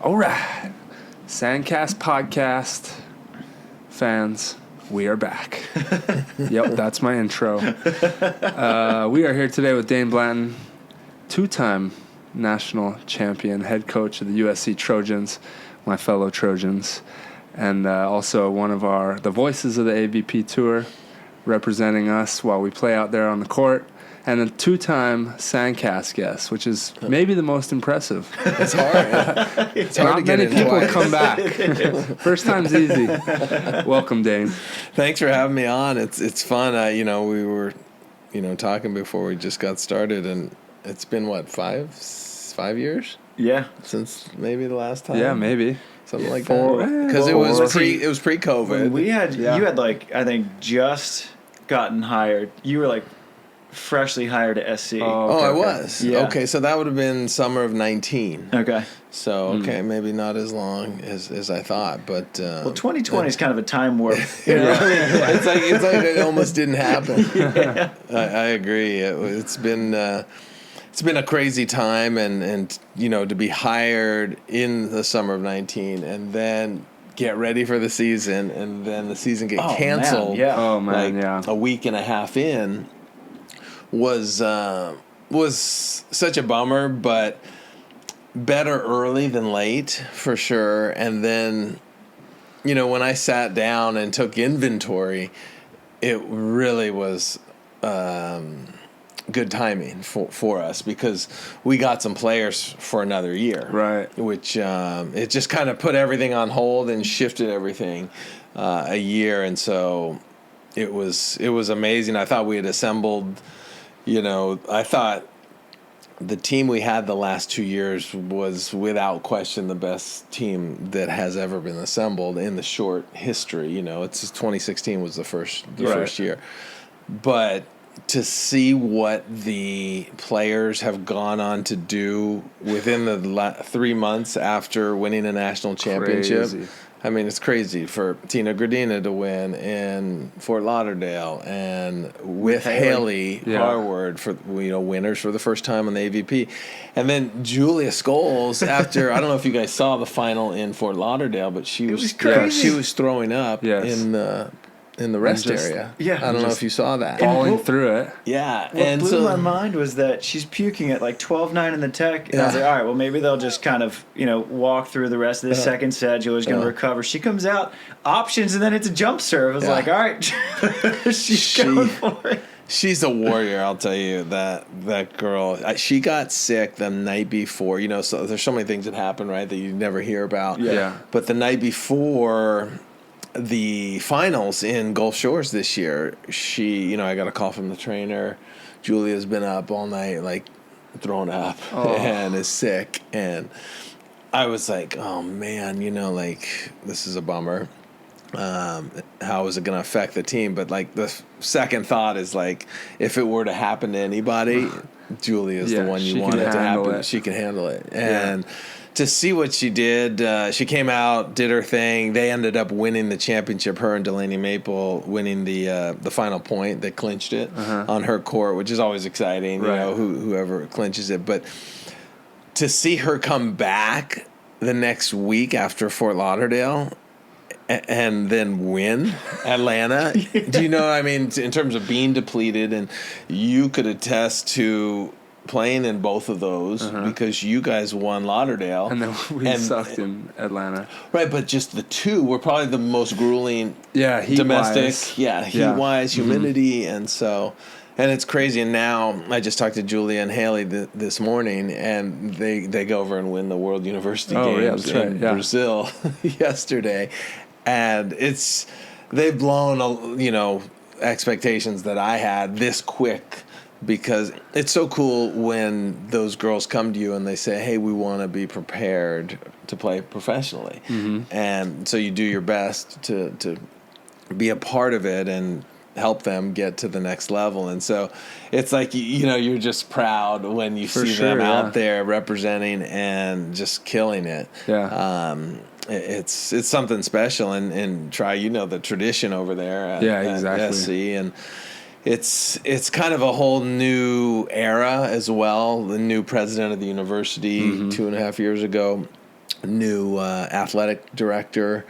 All right. SANDCAST podcast fans, we are back. Yep, that's my intro. We are here today with Dain Blanton, two-time national champion, head coach of the USC Trojans, my fellow Trojans, and also one of the voices of the AVP Tour, representing us while we play out there on the court. And a two-time SANDCAST guest, which is maybe the most impressive. It's hard. It's hard Not to get many in people twice. come back. First time's easy. Welcome, Dain. Thanks for having me on. It's fun. We were, talking before we just got started, and it's been what, five years? Yeah, Since maybe the last time. Yeah, maybe. Something like Four. that. Because it was pre-COVID. when you had I think just gotten hired. You were like freshly hired at SC. I was. Yeah. Okay, so that would have been summer of 19. Okay. So, maybe not as long as I thought, but... 2020 is kind of a time warp. It's like it almost didn't happen. Yeah. I agree. It's been a crazy time, and to be hired in the summer of 19 and then get ready for the season, and then the season get canceled. Man, yeah. Oh, man, a week and a half in was such a bummer, but better early than late for sure. And then, when I sat down and took inventory, it really was good timing for us, because we got some players for another year, Right. which it just kind of put everything on hold and shifted everything a year. And so it was amazing. I thought we had assembled, I thought the team we had the last 2 years was without question the best team that has ever been assembled in the short history. It's 2016 was the first year, but to see what the players have gone on to do within the 3 months after winning a national championship. Crazy. I mean, it's crazy for Tina Graudina to win in Fort Lauderdale, and with Hailey Harward for winners for the first time on the AVP, and then Julia Scoles after I don't know if you guys saw the final in Fort Lauderdale, but she was throwing up in the rest area. Yeah. I don't know if you saw that. Falling through it. Yeah. What blew my mind was that she's puking at like 12-9 in the tech. And I was like, all right, well, maybe they'll just kind of, walk through the rest of the second set. Julia's going to recover. She comes out, options, and then it's a jump serve. I was like, all right, she's going for it. She's a warrior, I'll tell you. That girl, she got sick the night before. So there's so many things that happen, right, that you never hear about. Yeah. But the night before the finals in Gulf Shores this year, I got a call from the trainer. Julia's been up all night, like thrown up and is sick. And I was like, oh man, this is a bummer. How is it going to affect the team? But like the second thought is like, if it were to happen to anybody, Julia's the one you want it to happen. She can handle it. And to see what she did, she came out, did her thing. They ended up winning the championship. Her and Delaney Maple winning the final point that clinched it on her court, which is always exciting. Right. Whoever clinches it. But to see her come back the next week after Fort Lauderdale and then win Atlanta, do you know what I mean? In terms of being depleted, and you could attest to playing in both of those because you guys won Lauderdale. And then we sucked in Atlanta. Right, but just the two were probably the most grueling domestic. Heat-wise, humidity, and so... And it's crazy. And now I just talked to Julia and Hailey this morning, and they go over and win the World University Games in Brazil yesterday. And they've blown, expectations that I had this quick, because it's so cool when those girls come to you and they say, hey, we want to be prepared to play professionally. And so you do your best to be a part of it and help them get to the next level. And so it's like, you're just proud when you see them out there representing and just killing it. It's something special, and try the tradition over there at SC, and it's kind of a whole new era as well. The new president of the university 2.5 years ago new athletic director,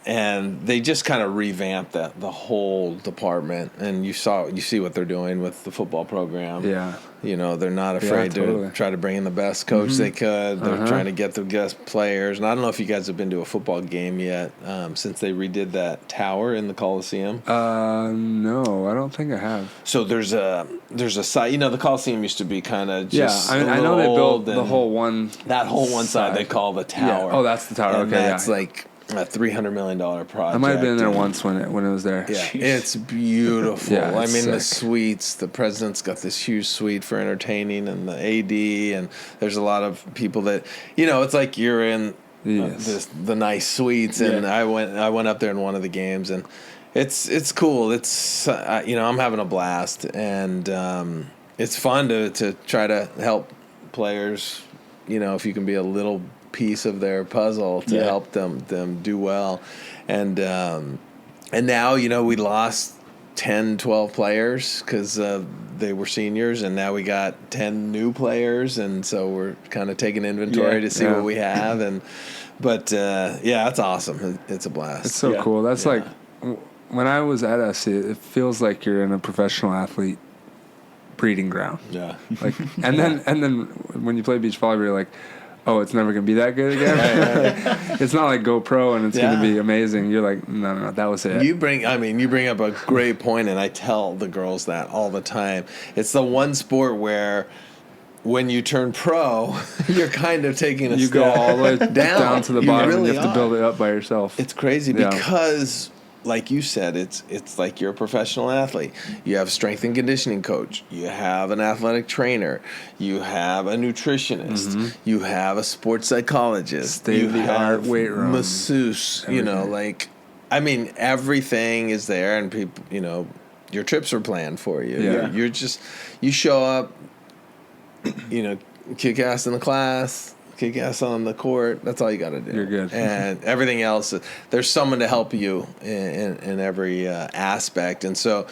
and they just kind of revamped the whole department. And you see what they're doing with the football program. Yeah. They're not afraid to try to bring in the best coach they could. They're trying to get the best players. And I don't know if you guys have been to a football game yet, since they redid that tower in the Coliseum. No, I don't think I have. So there's a side. The Coliseum used to be kind of just. Yeah, I know they built the whole one. That whole one side they call the tower. Yeah. Oh, that's the tower. And okay, that's like a $300 million project. I might have been there once when it was there. Yeah, it's beautiful. Yeah, it's the sick. suites. The president's got this huge suite for entertaining, and the AD, and there's a lot of people that it's like you're in the nice suites. And I went up there in one of the games, and it's cool. It's I'm having a blast, and it's fun to try to help players. If you can be a little piece of their puzzle to help them do well. And now we lost 10 12 players because they were seniors, and now we got 10 new players, and so we're kind of taking inventory to see what we have. But that's awesome. It's a blast. It's so cool. That's like when I was at SC, it feels like you're in a professional athlete breeding ground. And then when you play beach volleyball, you're like, oh, it's never going to be that good again. It's not like go pro and it's going to be amazing. You're like, no, that was it. You bring up a great point, and I tell the girls that all the time. It's the one sport where when you turn pro, you're kind of taking you step go all the way down to the bottom, really and you have to build it up by yourself. It's crazy because, like you said, it's like you're a professional athlete. You have a strength and conditioning coach. You have an athletic trainer. You have a nutritionist. You have a sports psychologist. State-of-the-art weight room. Masseuse. Everything. Everything is there, and people, your trips are planned for you. Yeah. You're just, you show up, kick ass in the class, kick ass on the court. That's all you got to do. You're good. And everything else, there's someone to help you in every aspect. And so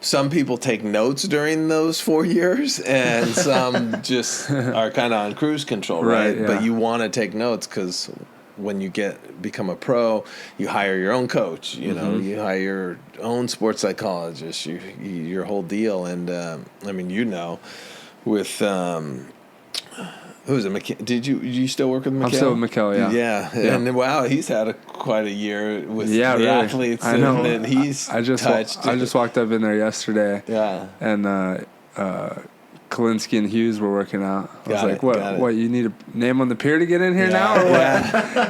some people take notes during those 4 years, and some just are kind of on cruise control, right? But you want to take notes because when you become a pro, you hire your own coach. You hire your own sports psychologist. Your whole deal. And with. Who is it? Do you still work with Mikkel? I'm still with Mikkel, yeah. And wow, he's had quite a year with the really. athletes that he's touched. I just walked up in there yesterday. Yeah. And Kalinsky and Hughes were working out. I was like, what, you need a name on the pier to get in here now? Or what?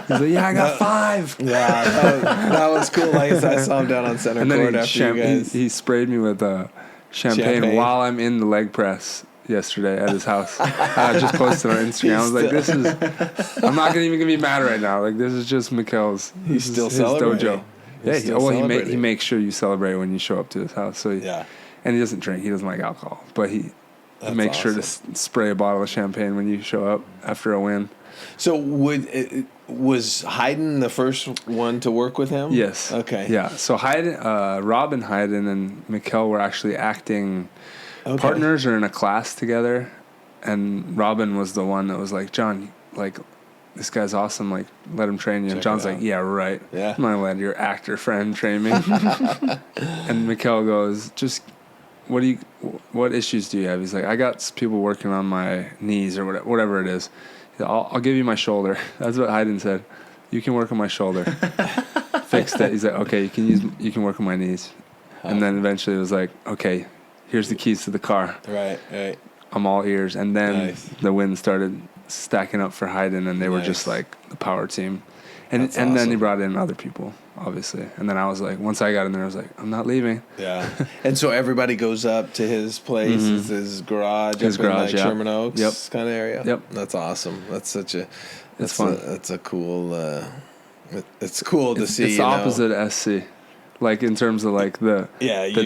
He's like, I got 5. Yeah, that was cool. Like I saw him down on center court after you guys. He sprayed me with champagne while I'm in the leg press yesterday at his house. I just posted on Instagram. I was like, I'm not even gonna be mad right now. Like, this is just Mikkel's. He's still celebrating. His dojo. He makes sure you celebrate when you show up to his house. So and he doesn't drink. He doesn't like alcohol, but he makes sure to spray a bottle of champagne when you show up after a win. So was Hayden the first one to work with him? Yes. Okay. Yeah. So Robin Hayden and Mikkel were actually acting partners or in a class together, and Robin was the one that was like, John, like, this guy's awesome, like, let him train you. And John's like, yeah, right. Yeah. I'm not gonna let your actor friend train me. And Mikkel goes, just what issues do you have? He's like, I got people working on my knees or whatever it is. I'll give you my shoulder. That's what Hayden said. You can work on my shoulder. Fixed it. He's like, okay, you can work on my knees. And then eventually it was like, okay, here's the keys to the car. Right. I'm all ears. And then the wins started stacking up for Hayden, and they were just like the power team. And then he brought in other people, obviously. And then I was like, once I got in there, I was like, I'm not leaving. Yeah. And so everybody goes up to his place, his garage, in like Sherman Oaks kind of area. Yep. That's awesome. That's such a. It's fun. That's a cool. It's cool to see. It's the opposite of SC. Like, in terms of, like, the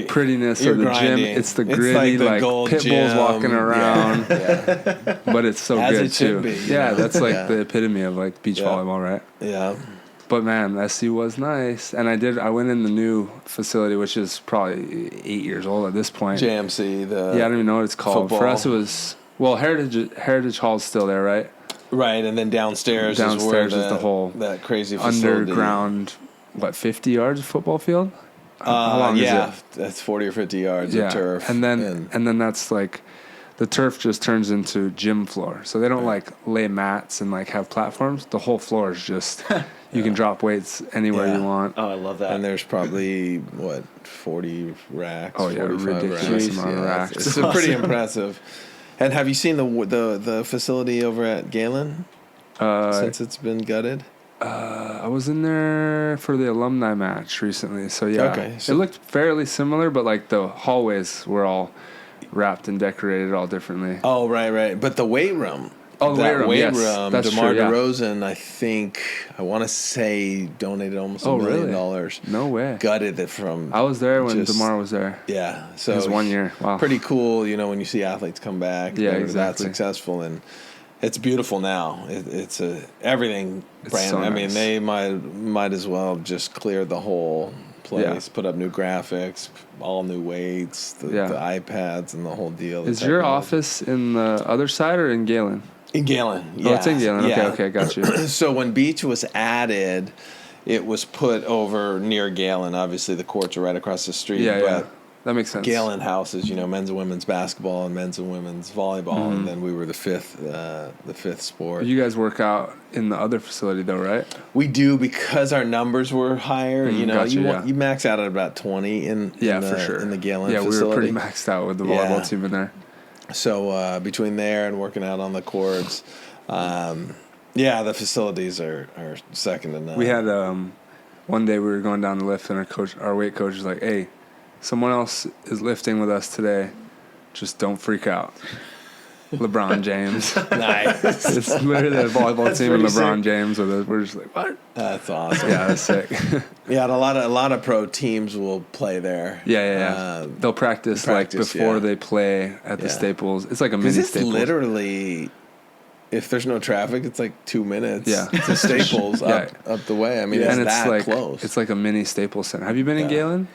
prettiness of the grinding. Gym. It's the gritty, like pit bulls walking around. Yeah. But it's so as good, it should too. Be, that's like the epitome of, like, beach volleyball, right? Yeah. But, man, SC was nice. And I went in the new facility, which is probably 8 years old at this point. JMC. I don't even know what it's called. Football. For us, it was... Well, Heritage Hall's still there, right? Right, and then downstairs is where the whole that crazy facility. Underground, 50 yards of football field? How long is it? That's 40 or 50 yards of turf. And then that's like the turf just turns into gym floor. So they don't lay mats and have platforms. The whole floor is just you can drop weights anywhere you want. Oh, I love that. And there's probably 40 racks. Oh yeah, ridiculous amount of racks. It's pretty impressive. And have you seen the facility over at Galen since it's been gutted? I was in there for the alumni match recently, so yeah. Okay, it looked fairly similar, but the hallways were all wrapped and decorated all differently. Oh, right. But the weight room. Oh, the weight room, yes. That's DeMar true, yeah. DeRozan, I want to say, donated almost $1 million. Really? No way. Gutted it from... I was there when DeMar was there. Yeah. So it was 1 year. Wow. Pretty cool, when you see athletes come back. Yeah, exactly. exactly. That successful, and it's beautiful now. It's everything brand. So nice. I mean, they might as well just clear the whole place, put up new graphics, all new weights, the iPads, and the whole deal. Is your office in the other side or in Galen? In Galen, yeah. Oh, it's in Galen. Okay, got you. So when Beach was added, it was put over near Galen. Obviously, the courts are right across the street. Yeah. That makes sense. Galen houses, men's and women's basketball and men's and women's volleyball, and then we were the fifth sport. You guys work out in the other facility, though, right? We do, because our numbers were higher. Gotcha, you max out at about 20 for sure in the Galen facility. facility. We were pretty maxed out with the volleyball team in there. So between there and working out on the courts, the facilities are second to none. We had one day we were going down the lift, and our weight coach was like, "Hey, someone else is lifting with us today. Just don't freak out." LeBron James. Nice. It's literally a volleyball team and LeBron sick. James with us. We're just like, what? That's awesome. Yeah, that's sick. Yeah, and a lot of pro teams will play there. Yeah. They'll practice before they play at the Staples. It's like a mini Staples. It's literally, if there's no traffic, it's 2 minutes. Yeah. To Staples up the way. I mean, it's that close. It's like a mini Staples Center. Have you been in Galen?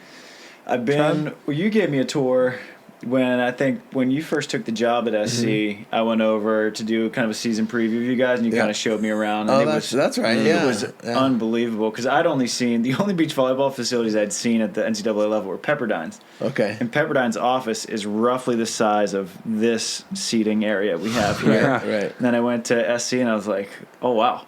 I've been. Well, you gave me a tour. When you first took the job at SC, I went over to do kind of a season preview of you guys, and you kind of showed me around. And that's right. It was unbelievable, because I'd only seen the only beach volleyball facilities I'd seen at the NCAA level were Pepperdine's. Okay. And Pepperdine's office is roughly the size of this seating area we have here. Right. And then I went to SC, and I was like, oh wow.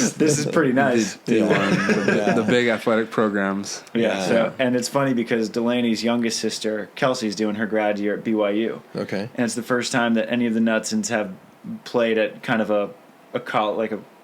This is pretty nice. The big athletic programs. Yeah. So, and it's funny because Delaney's youngest sister, Kelsey's doing her grad year at BYU. Okay. And it's the first time that any of the Nutsons have played at kind of a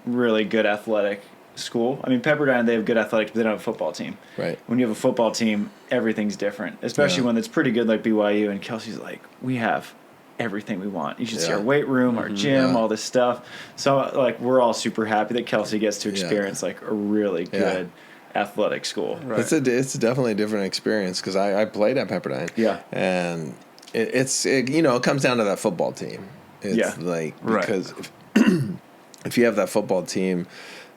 really good athletic school. I mean, Pepperdine, they have good athletics, but they don't have a football team. Right. When you have a football team, everything's different, especially when it's pretty good like BYU. And Kelsey's like, we have everything we want. You should see our weight room, our gym, all this stuff. So we're all super happy that Kelsey gets to experience a really good athletic school. Right. It's definitely a different experience, because I played at Pepperdine. Yeah. And it comes down to that football team. It's because if you have that football team,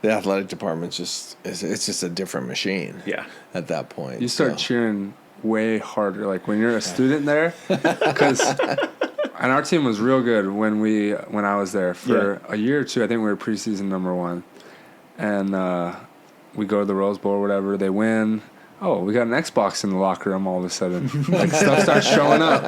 the athletic department's it's just a different machine. Yeah. At that point. You start cheering way harder when you're a student there, because and our team was real good when I was there for a year or two. I think we were preseason number 1, and we go to the Rose Bowl or whatever. They win. Oh, we got an Xbox in the locker room all of a sudden. Stuff starts showing up.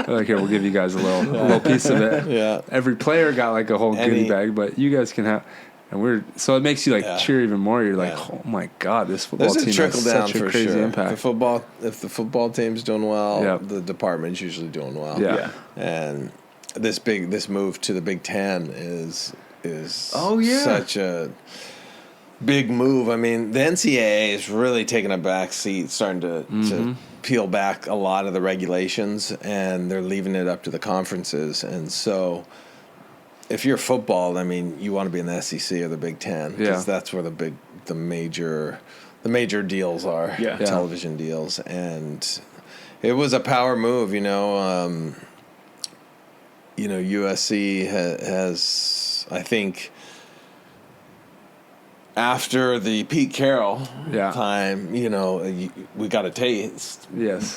They're like, here, we'll give you guys a little piece of it. Yeah. Every player got a whole goodie bag, but you guys can have. And so it makes you cheer even more. You're like, oh my god, this football team has such a crazy impact. If the football team's doing well, the department's usually doing well. Yeah. And this move to the Big Ten is such a big move. I mean, the NCAA is really taking a back seat, starting to peel back a lot of the regulations, and they're leaving it up to the conferences. And so, if you're football, I mean, you want to be in the SEC or the Big Ten, because that's where the major deals are, television deals. And it was a power move, USC has, I think, after the Pete Carroll time, we got a taste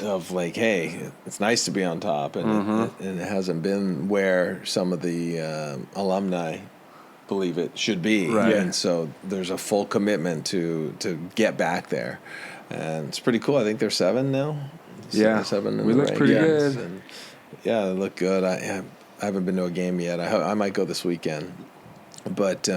of like, hey, it's nice to be on top, and it hasn't been where some of the alumni believe it should be, and so there's a full commitment to get back there, and it's pretty cool. I think they're 7 now. 7. We look pretty good. And, they look good. I haven't been to a game yet. I might go this weekend, but.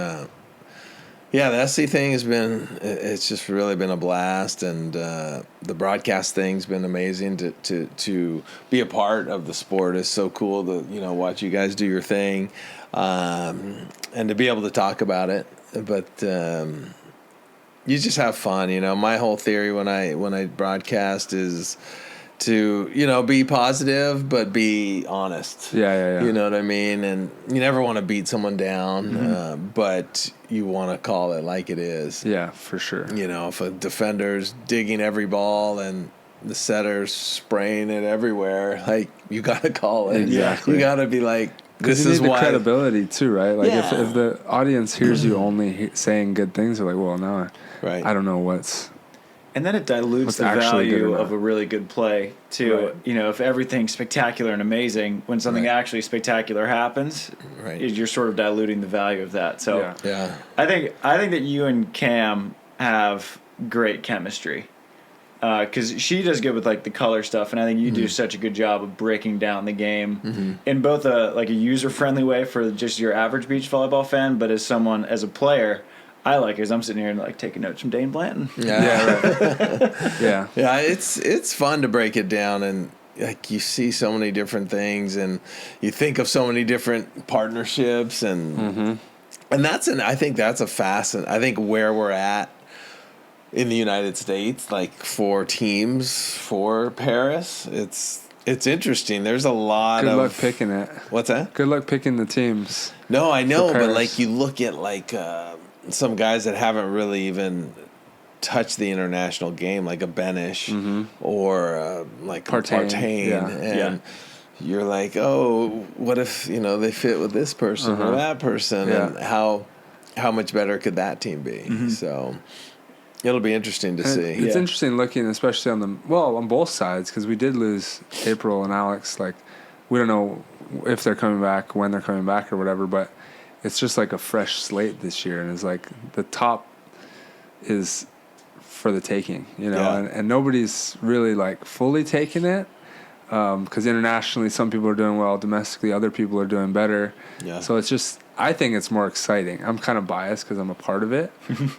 The SC thing it's just really been a blast, and the broadcast thing's been amazing to be a part of the sport. Is so cool to, watch you guys do your thing, and to be able to talk about it. But you just have fun, My whole theory when I broadcast is to, be positive, but be honest. Yeah. You know what I mean? And you never want to beat someone down, but you want to call it like it is. Yeah, for sure. If a defender's digging every ball and the setter's spraying it everywhere, like, you got to call it. Exactly. You got to be like, this you is need why. The credibility too, right? Like, if the audience hears you only saying good things, they're like, well, no, I don't know what's... And then it dilutes the value of a really good play, too. Right. If everything's spectacular and amazing, when something actually spectacular happens, you're sort of diluting the value of that. So I think that you and Cam have great chemistry, because she does good with like the color stuff, and I think you do such a good job of breaking down the game in both a user friendly way for just your average beach volleyball fan, but as a player. I like it, 'cause I'm sitting here and like taking notes from Dain Blanton. Yeah. It's fun to break it down, and like you see so many different things, and you think of so many different partnerships, and I think that's I think where we're at in the United States, like for teams for Paris, it's interesting. There's a lot of... Good luck picking it. What's that? Good luck picking the teams. No, I know, but like you look at like some guys that haven't really even touched the international game, like a Benish or like Partain. And you're like, oh, what if, they fit with this person or that person? And how much better could that team be? So... It'll be interesting to see. It's interesting looking, especially on both sides, because we did lose April and Alex. Like, we don't know if they're coming back, when they're coming back, or whatever. But it's just like a fresh slate this year, and it's like the top is for the taking, and nobody's really like fully taking it. Because internationally, some people are doing well. Domestically, other people are doing better. Yeah. So it's just, I think it's more exciting. I'm kind of biased because I'm a part of it.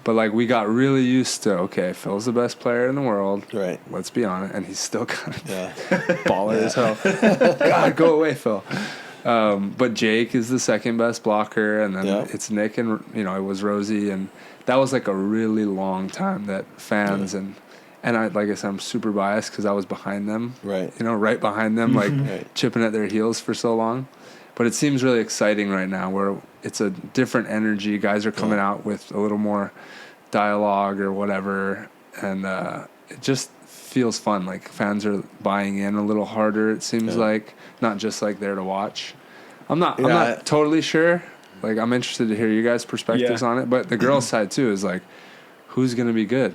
But, like, we got really used to, okay, Phil's the best player in the world. Right. Let's be honest. And he's still kind of baller as hell. God, go away, Phil. But Jake is the second best blocker. And then it's Nick and, it was Rosie. And that was, like, a really long time that fans and I, like I said, I'm super biased because I was behind them, right behind them, like chipping at their heels for so long. But it seems really exciting right now where it's a different energy. Guys are coming out with a little more dialogue or whatever. And it just feels fun. Like fans are buying in a little harder, it seems like. Not just like there to watch. I'm not totally sure. Like I'm interested to hear you guys' perspectives on it. But the girls' side too is like, who's going to be good?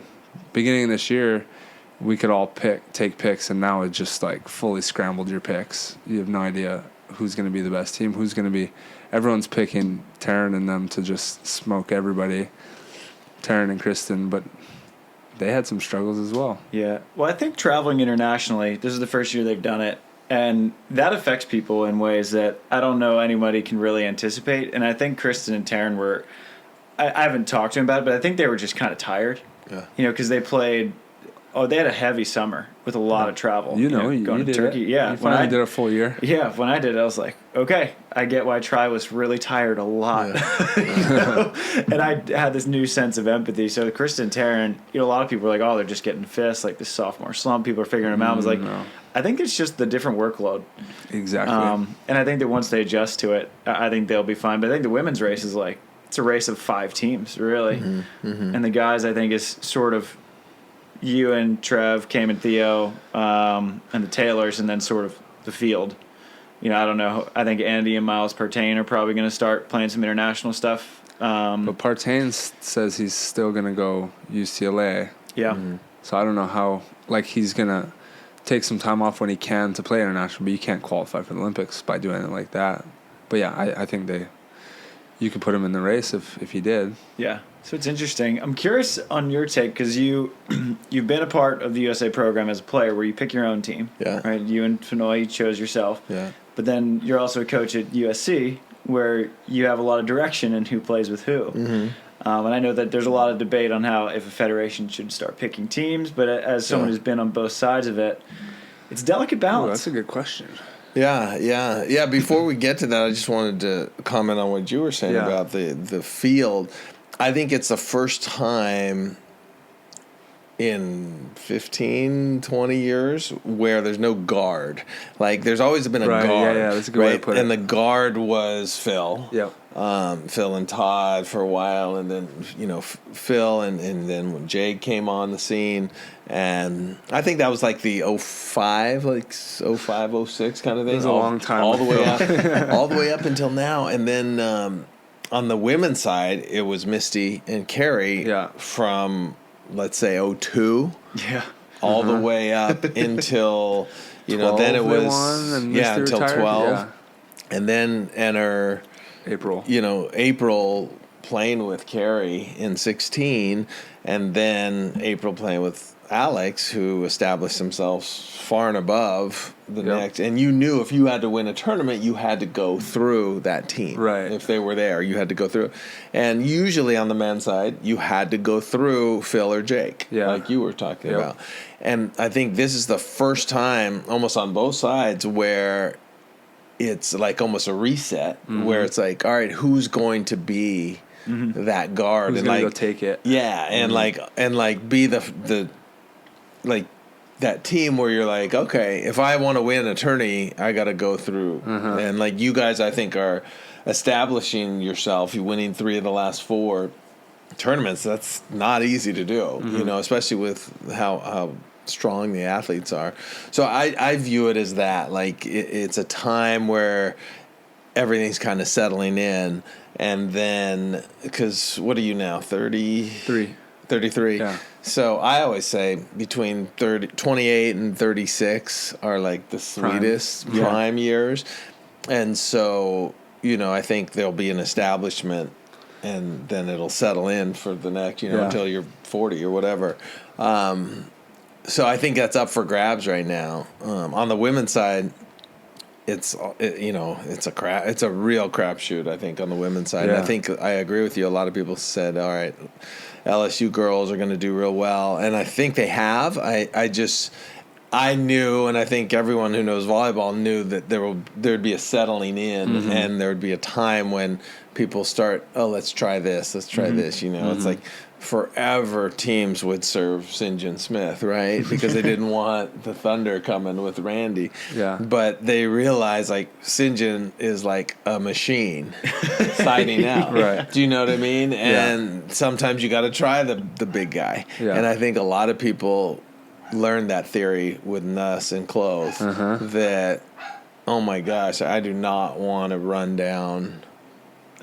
Beginning of this year, we could all take picks, and now it just like fully scrambled your picks. You have no idea who's going to be the best team, who's going to be. Everyone's picking Taryn and them to just smoke everybody, Taryn and Kristen, but they had some struggles as well. Yeah. Well, I think traveling internationally, this is the first year they've done it, and that affects people in ways that I don't know anybody can really anticipate. And I think Kristen and Taryn were, I haven't talked to them about it, but I think they were just kind of tired. Yeah. Because they played. Oh, they had a heavy summer with a lot of travel. Going to Turkey. Yeah, you finally did a full year. Yeah, when I did it, I was like, okay, I get why Tri was really tired a lot. And I had this new sense of empathy. So Kristen and Taryn, a lot of people were like, oh, they're just getting fists, like this sophomore slump. People are figuring them out. I was like, I think it's just the different workload. Exactly. And I think that once they adjust to it, I think they'll be fine. But I think the women's race is like, it's a race of 5 teams, really. And the guys, I think, is sort of you and Trev, Cam and Theo, and the Taylors, and then sort of the field. I don't know. I think Andy and Miles Partain are probably going to start playing some international stuff. But Partains says he's still going to go UCLA. Yeah. Mm-hmm. So I don't know how, like, he's going to take some time off when he can to play international, but you can't qualify for the Olympics by doing it like that. But yeah, I think you could put him in the race if he did. Yeah. So it's interesting. I'm curious on your take because you've been a part of the USA program as a player where you pick your own team. Yeah. Right. You and Fonoy chose yourself. Yeah. But then you're also a coach at USC where you have a lot of direction in who plays with who. Mm-hmm. And I know that there's a lot of debate on how if a federation should start picking teams, but as someone who's been on both sides of it, it's a delicate balance. Oh, that's a good question. Yeah. Before we get to that, I just wanted to comment on what you were saying about the field. I think it's the first time in 15, 20 years where there's no guard. Like, there's always been a guard. Yeah, that's a good way to put it. And the guard was Phil. Yep. Phil and Todd for a while, and then, Phil, and then when Jake came on the scene. And I think that was like the 05, 06 kind of thing. It was a long time. All the way up. All the way up until now. And then on the women's side, it was Misty and Carrie from, let's say, 02. Yeah. All the way up until, then it was, until 12. Yeah. And then enter April. April playing with Carrie in 16, and then April playing with Alex, who established themselves far and above the next. And you knew if you had to win a tournament, you had to go through that team. Right. If they were there, you had to go through. And usually on the men's side, you had to go through Phil or Jake, like you were talking about. And I think this is the first time, almost on both sides, where it's like almost a reset, where it's like, all right, who's going to be that guard? Who's and gonna go take it? Yeah, and be the like that team where you're like, okay, if I want to win a tourney, I got to go through. And like you guys, I think, are establishing yourself. You're winning 3 of the last 4 tournaments. That's not easy to do, especially with how strong the athletes are. So I view it as that. Like it's a time where everything's kind of settling in. And then, because what are you now, 33? Yeah. So I always say between 28 and 36 are like the sweetest prime years. And so, I think there'll be an establishment, and then it'll settle in for the next, until you're 40 or whatever. So I think that's up for grabs right now. On the women's side, it's a real crapshoot, I think, on the women's side. And I think I agree with you. A lot of people said, all right, LSU girls are going to do real well. And I think they have. I knew, and I think everyone who knows volleyball knew that there'd be a settling in, and there would be a time when people start, let's try this. It's like forever teams would serve St. John Smith, right? Because they didn't want the Thunder coming with Randy. Yeah. But they realized, like, St. John is like a machine siding out. Right. Do you know what I mean? And sometimes you got to try the big guy. Yeah. And I think a lot of people learned that theory with Nuss and Close, that, oh my gosh, I do not want to run down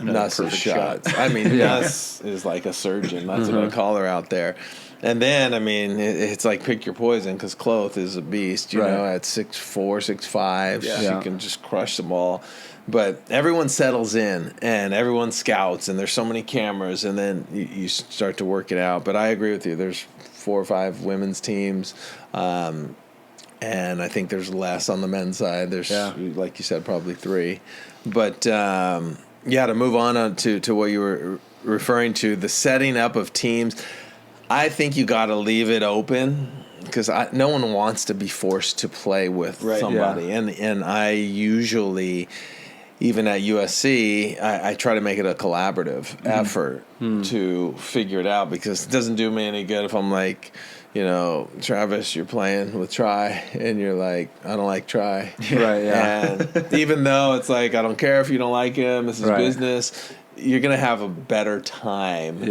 Nuss's shots. I mean, Nuss is like a surgeon. That's what I call her out there. And then, I mean, it's like pick your poison, because Cloth is a beast, at 6'4", 6'5". She can just crush the ball. But everyone settles in, and everyone scouts, and there's so many cameras, and then you start to work it out. But I agree with you. There's 4 or 5 women's teams, and I think there's less on the men's side. There's, like you said, probably 3. But, to move on to what you were referring to, the setting up of teams, I think you got to leave it open, because no one wants to be forced to play with somebody. Yeah. And I usually, even at USC, I try to make it a collaborative effort to figure it out, because it doesn't do me any good if I'm like, Travis, you're playing with Try, and you're like, I don't like Try. Right, yeah. And even though it's like, I don't care if you don't like him, this is business, you're going to have a better time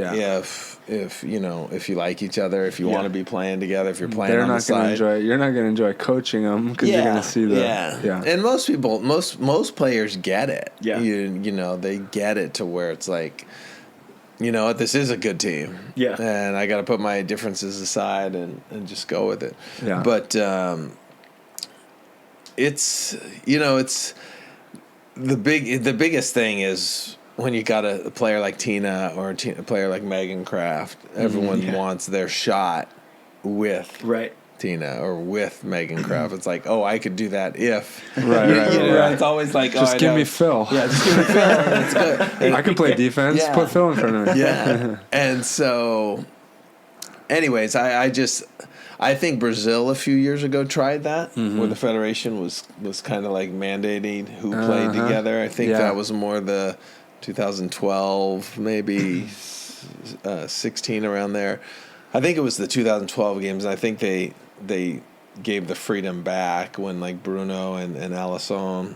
if you like each other, if you want to be playing together, if you're playing on the side. You're not going to enjoy coaching them, because you're going to see the... Yeah. And most people, most players get it. Yeah. They get it to where it's like, you know what, this is a good team. Yeah. And I got to put my differences aside and just go with it. Yeah. But it's, you know, it's the biggest thing is when you got a player like Tina or a player like Megan Kraft, everyone wants their shot with Tina or with Megan Kraft. It's like, oh, I could do that if. Right. It's always like, just give me Phil. Yeah, just give me Phil. That's good. I can play defense. Yeah. Put Phil in front of me. Yeah. And so, anyways, I think Brazil a few years ago tried that, where the federation was kind of like mandating who played together. I think that was more the 2012, maybe 16 around there. I think it was the 2012 games, and I think they gave the freedom back when like Bruno and Alisson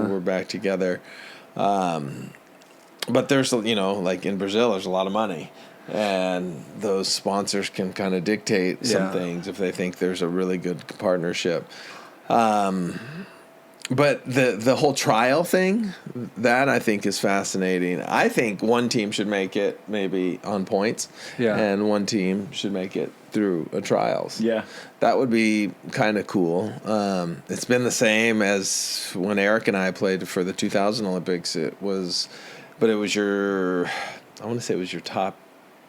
were back together. But there's, you know, like in Brazil, there's a lot of money. And those sponsors can kind of dictate some things if they think there's a really good partnership. But the whole trial thing, that I think is fascinating. I think one team should make it maybe on points, and one team should make it through trials. Yeah, that would be kind of cool. It's been the same as when Eric and I played for the 2000 Olympics. It was your, I want to say it was your top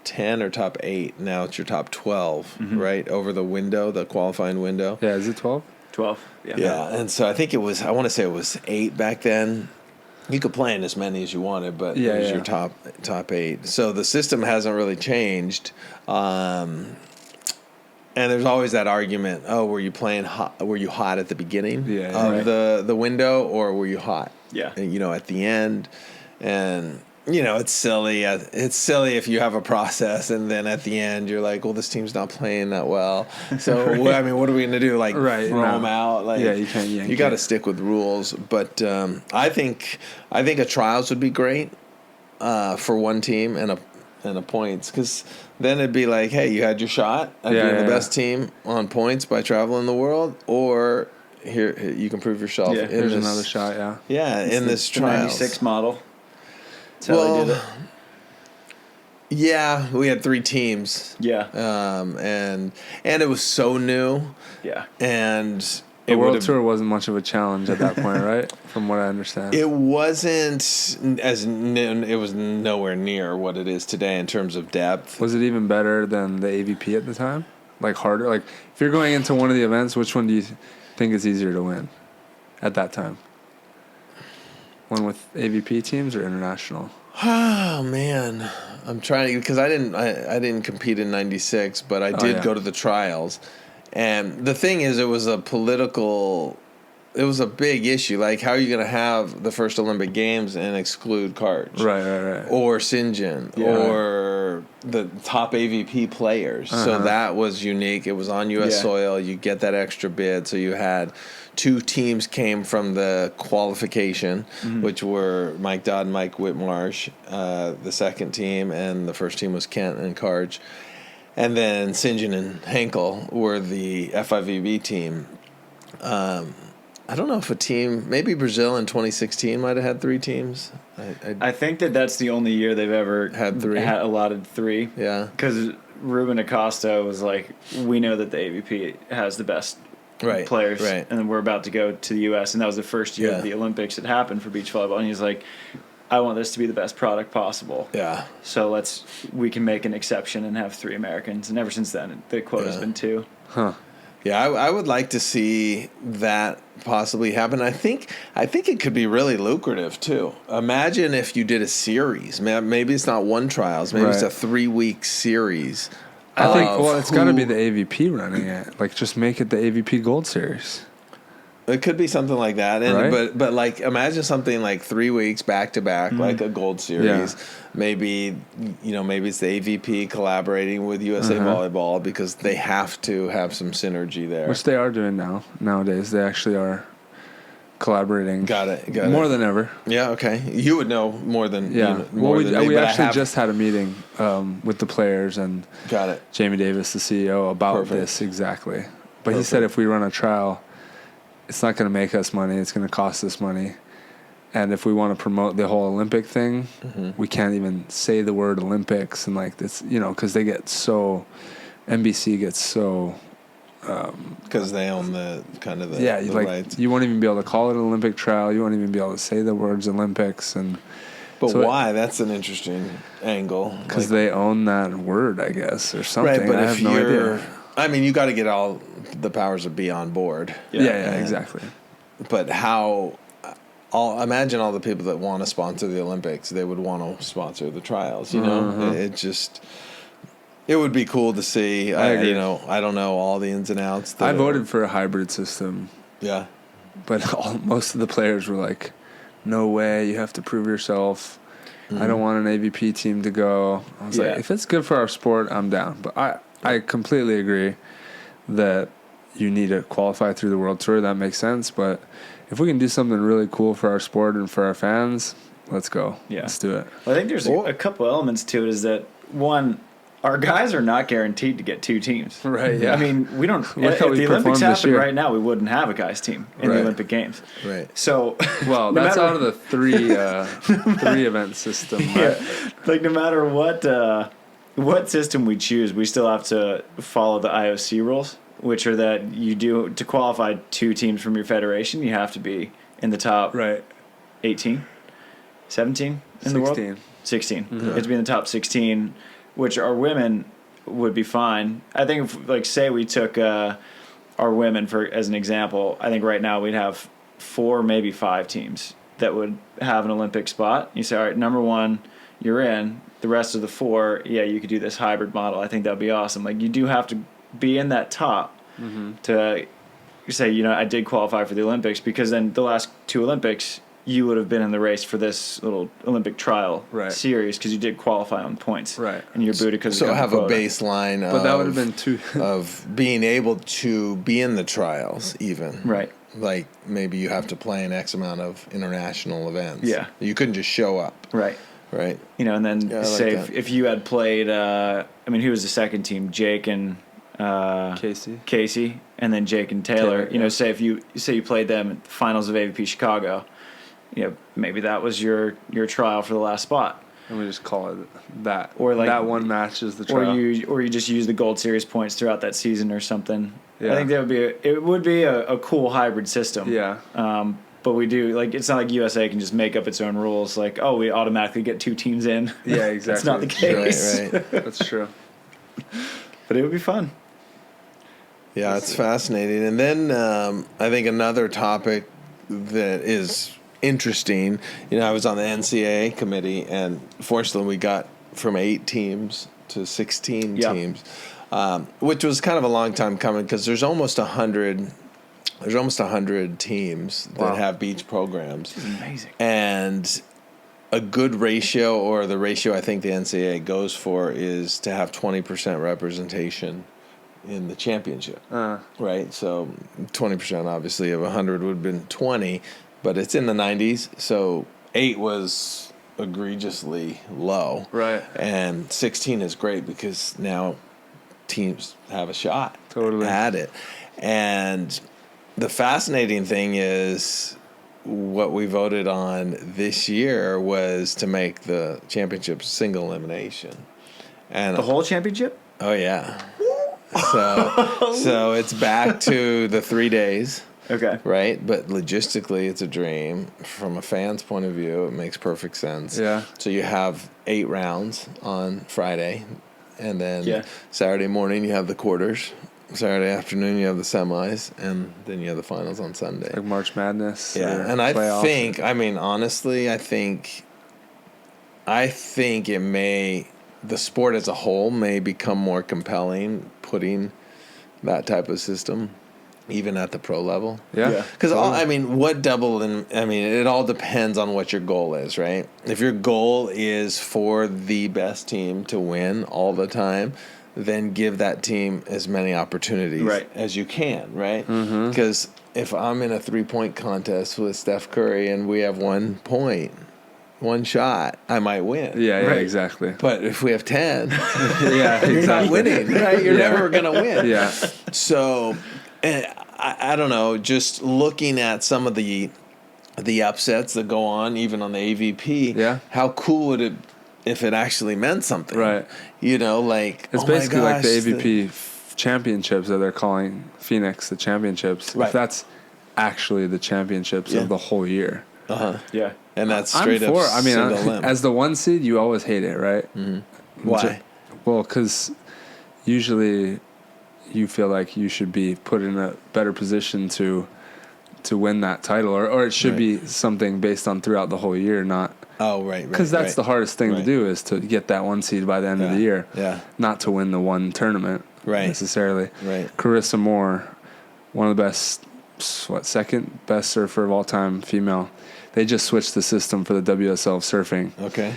10 or top 8. Now it's your top 12, right? Over the window, the qualifying window. Yeah, is it 12? 12. Yeah, and so I think it was, I want to say it was 8 back then. You could play in as many as you wanted, but it was your top 8. So the system hasn't really changed. And there's always that argument, oh, were you playing hot? Were you hot at the beginning of the window, or were you hot? Yeah. You know, at the end. And you know, it's silly. It's silly if you have a process and then at the end you're like, well, this team's not playing that well. So, I mean, what are we going to do? Like, throw them out? Like, you can't. You got to stick with rules. But I think a trials would be great for one team and a points, because then it'd be like, hey, you had your shot at being the best team on points by traveling the world, or here you can prove yourself. Yeah, here's another shot. Yeah, in this trial. 96 model. That's how they did it. Yeah, we had 3 teams. Yeah. And it was so new. Yeah. And the World Tour wasn't much of a challenge at that point, right? From what I understand. It wasn't it was nowhere near what it is today in terms of depth. Was it even better than the AVP at the time? Like harder? Like if you're going into one of the events, which one do you think is easier to win at that time? One with AVP teams or international? Oh man, I'm trying, because I didn't compete in '96, but I did go to the trials, and the thing is, it was a big issue. Like, how are you going to have the first Olympic Games and exclude Karch? Right. Or Sinjin, or the top AVP players. So that was unique. It was on U.S. soil. You get that extra bid. So you had 2 teams came from the qualification, which were Mike Dodd and Mike Whitmarsh, the second team, and the first team was Kent and Karch. And then Sinjin and Henkel were the FIVB team. I don't know if a team, maybe Brazil in 2016 might have had 3 teams. I think that's the only year they've ever had 3. Had allotted 3. Yeah. Because Ruben Acosta was like, we know that the AVP has the best players, and then we're about to go to the U.S., and that was the first year of the Olympics that happened for beach volleyball, and he's like, I want this to be the best product possible. Yeah. So we can make an exception and have 3 Americans, and ever since then, the quota's been 2. Huh. Yeah, I would like to see that possibly happen. I think it could be really lucrative too. Imagine if you did a series. Maybe it's not one trials. Maybe it's a 3-week series. I think it's got to be the AVP running it. Like, just make it the AVP Gold Series. It could be something like that, and but like, imagine something like 3 weeks back to back, like a Gold Series. Yeah. Maybe it's the AVP collaborating with USA Volleyball, because they have to have some synergy there, which they are doing nowadays. They actually are collaborating. Got it. More than ever. Yeah. Okay. You would know more than we me, actually just had a meeting with the players and Jamie Davis, the CEO, about this exactly. But he said if we run a trial, it's not going to make us money. It's going to cost us money. And if we want to promote the whole Olympic thing, we can't even say the word Olympics and like this, because they get so, NBC gets so. Because they own the rights. You won't even be able to call it an Olympic trial. You won't even be able to say the words Olympics. But so why? That's an interesting angle. Because they own that word, I guess, or something. Right, but I have no idea. I mean, you got to get all the powers that be on board. Yeah, exactly. But imagine all the people that want to sponsor the Olympics. They would want to sponsor the trials. It would be cool to see. I agree. I don't know all the ins and outs. I voted for a hybrid system. Yeah. But most of the players were like, no way, you have to prove yourself. I don't want an AVP team to go. I was like, if it's good for our sport, I'm down. But I completely agree that you need to qualify through the World Tour. That makes sense. But if we can do something really cool for our sport and for our fans, let's go. Yeah. Let's do it. Well, I think there's a couple elements to it. Is that, one, our guys are not guaranteed to get 2 teams. Right, yeah. I mean, we don't. If the Olympics happened right now, we wouldn't have a guys team in the Olympic Games. Right. So, well, that's out of the three event system. Right? Like no matter what system we choose, we still have to follow the IOC rules, which are that you do to qualify 2 teams from your federation, you have to be in the top 18, 17 in the world. 16. Mm-hmm. You have to be in the top 16. Which our women would be fine. I think if, say we took our women as an example, I think right now we'd have 4, maybe 5 teams that would have an Olympic spot. You say, all right, number 1, you're in. The rest of the 4, you could do this hybrid model. I think that'd be awesome. Like, you do have to be in that top to say, I did qualify for the Olympics, because then the last 2 Olympics, you would have been in the race for this little Olympic trial series because you did qualify on points. Right. And you're booted because have a baseline but that would have been 2 of being able to be in the trials even. Right. Like maybe you have to play an X amount of international events. Yeah. You couldn't just show up. Right. Right. And then if you had played, who was the second team? Jake and Casey, and then Jake and Taylor. Say you played them at the finals of AVP Chicago. Maybe that was your trial for the last spot. And we just call it that. Or that one match is the trial. Or you just use the Gold Series points throughout that season or something. Yeah. I think it would be a cool hybrid system. Yeah. But we do it's not like USA can just make up its own rules. Like, oh, we automatically get 2 teams in. Yeah, exactly. That's not the case. Right. That's true. But it would be fun. Yeah, it's fascinating. And then I think another topic that is interesting. I was on the NCAA committee, and fortunately we got from 8 teams to 16 teams, which was kind of a long time coming because there's almost 100 teams that have beach programs. This is amazing. And a good ratio, or the ratio I think the NCAA goes for, is to have 20% representation in the championship. Right? So 20% obviously of 100 would have been 20. But it's in the 90s, so 8 was egregiously low. Right. And 16 is great because now teams have a shot at it. And the fascinating thing is what we voted on this year was to make the championship single elimination. And the whole championship? Oh, yeah. So it's back to the 3 days. Okay. Right? But logistically, it's a dream. From a fan's point of view, it makes perfect sense. Yeah. So you have 8 rounds on Friday, and then Saturday morning you have the quarters. Saturday afternoon you have the semis, and then you have the finals on Sunday. Like March Madness. Yeah. And I think, honestly, I think it may, the sport as a whole may become more compelling putting that type of system even at the pro level. Yeah. Because, it all depends on what your goal is, right? If your goal is for the best team to win all the time, then give that team as many opportunities as you can, right? Because if I'm in a 3-point contest with Steph Curry and we have 1 point, 1 shot, I might win. Yeah, exactly. But if we have 10, you're not winning, right? You're never going to win. Yeah. So, I don't know, just looking at some of the the upsets that go on, even on the AVP. Yeah. How cool would it if it actually meant something? Right. You know, like it's basically like the AVP championships that they're calling Phoenix the championships. Right. If that's actually the championships of the whole year. Yeah. And that's straight up. I mean, as the 1 seed, you always hate it, right? Mm-hmm. Why? Well, because usually you feel like you should be put in a better position to win that title, or it should be something based on throughout the whole year, not. Oh, right. Because that's the hardest thing to do, is to get that 1 seed by the end of the year. Yeah. Not to win the one tournament necessarily. Right. Carissa Moore, one of the best, second best surfer of all time, female. They just switched the system for the WSL of surfing. Okay.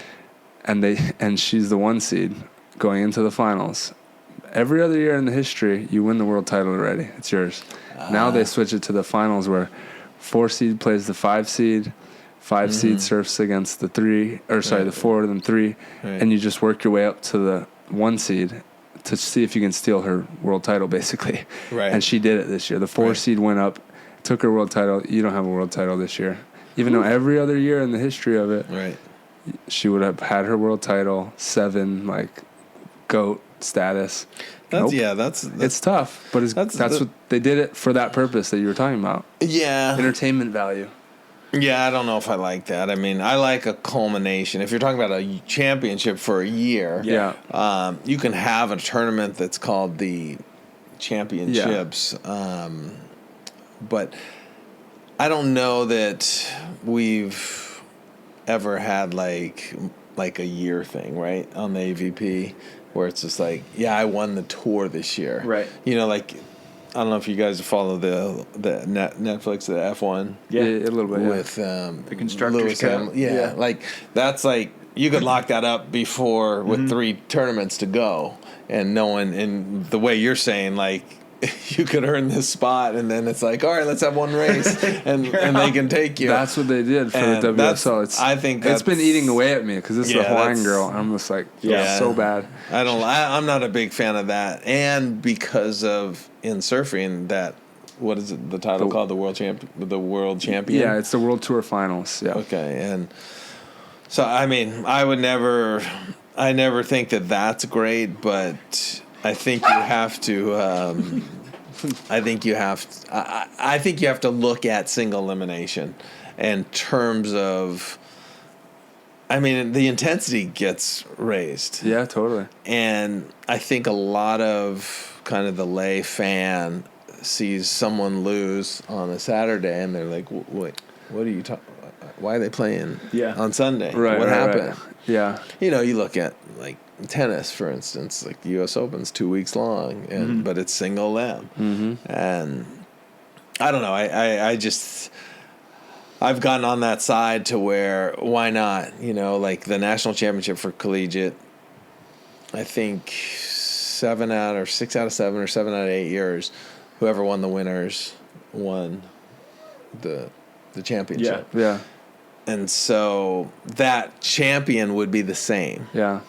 And she's the 1 seed going into the finals. Every other year in the history, you win the world title already. It's yours. Now they switch it to the finals where 4 seed plays the 5 seed. 5 seed surfs against the 4 and 3, and you just work your way up to the 1 seed to see if you can steal her world title, basically. Right. And she did it this year. The 4 seed went up, took her world title. You don't have a world title this year. Even though every other year in the history of it, she would have had her world title, 7, like, GOAT status. It's tough, but that's what they did it for, that purpose that you were talking about. Yeah. Entertainment value. Yeah, I don't know if I like that. I mean, I like a culmination. If you're talking about a championship for a year, you can have a tournament that's called the championships. But I don't know that we've ever had like a year thing, right, on the AVP, where it's just like, I won the tour this year. Right. You know, like, I don't know if you guys follow the Netflix, the F1. Yeah, a little bit. With the Constructors' Cup. Yeah, like, that's like, you could lock that up before with 3 tournaments to go. And no one, in the way you're saying, like, you could earn this spot, and then it's like, all right, let's have 1 race, and they can take you. That's what they did for the WSL. I think it's been eating away at me because this is a Hawaiian girl. I'm just like, so bad. I'm not a big fan of that, and because of in surfing that, what is it? The title called the world champion. Yeah, it's the World Tour Finals. Yeah. Okay, and so I mean, I never think that that's great, but I think you have to. I think you have to look at single elimination in terms of. I mean, the intensity gets raised. Yeah, totally. And I think a lot of kind of the lay fan sees someone lose on a Saturday, and they're like, "Wait, what are you talking? Why are they playing on Sunday? Right, what happened?" Right. Yeah. You know, you look at like tennis, for instance, like the U.S. Open's 2 weeks long, and but it's single lem, and I don't know. I just. I've gotten on that side to where, why not? You know, like the national championship for collegiate, I think 6 out of 7 or 7 out of 8 years, whoever won the winners won the championship. Yeah. And so that champion would be the same. Yeah.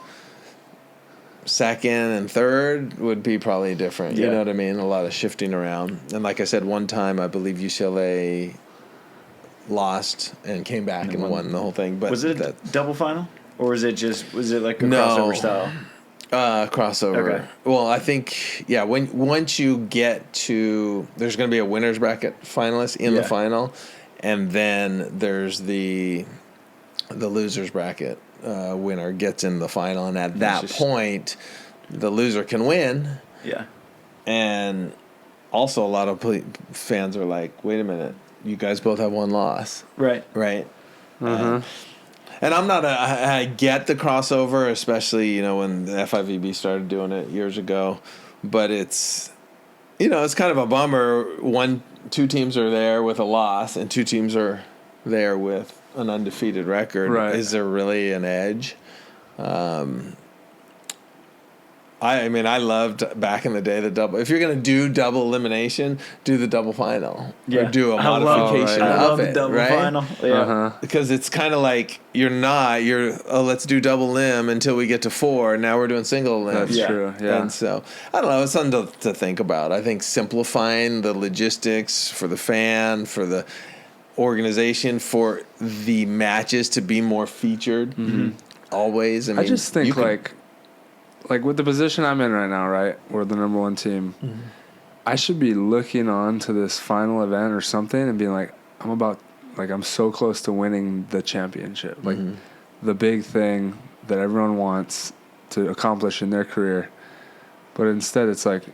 Second and third would be probably different. You know what I mean? A lot of shifting around. And like I said, one time I believe UCLA lost and came back and won the whole thing. But was it a double final, or was it like a crossover style? Crossover. Okay. Well, I think once you get to, there's going to be a winners bracket finalist in the final, and then there's the losers bracket winner gets in the final, and at that point, the loser can win. Yeah. And also, a lot of fans are like, "Wait a minute, you guys both have 1 loss." Right. And I'm not I get the crossover, especially, you know, when the FIVB started doing it years ago, but it's, you know, it's kind of a bummer. 2 teams are there with a loss, and 2 teams are there with an undefeated record. Right. Is there really an edge? I mean, I loved back in the day the double. If you're going to do double elimination, do the double final. Or do a modification of it, double right? Final. Yeah. Because it's kind of like let's do double limb until we get to 4. Now we're doing single limb. That's true. Yeah. And so I don't know. It's something to think about. I think simplifying the logistics for the fan, for the organization for the matches to be more featured. Always. I just think like with the position I'm in right now, right? We're the number one team. I should be looking on to this final event or something and being like, I'm so close to winning the championship. Like the big thing that everyone wants to accomplish in their career. But instead it's like,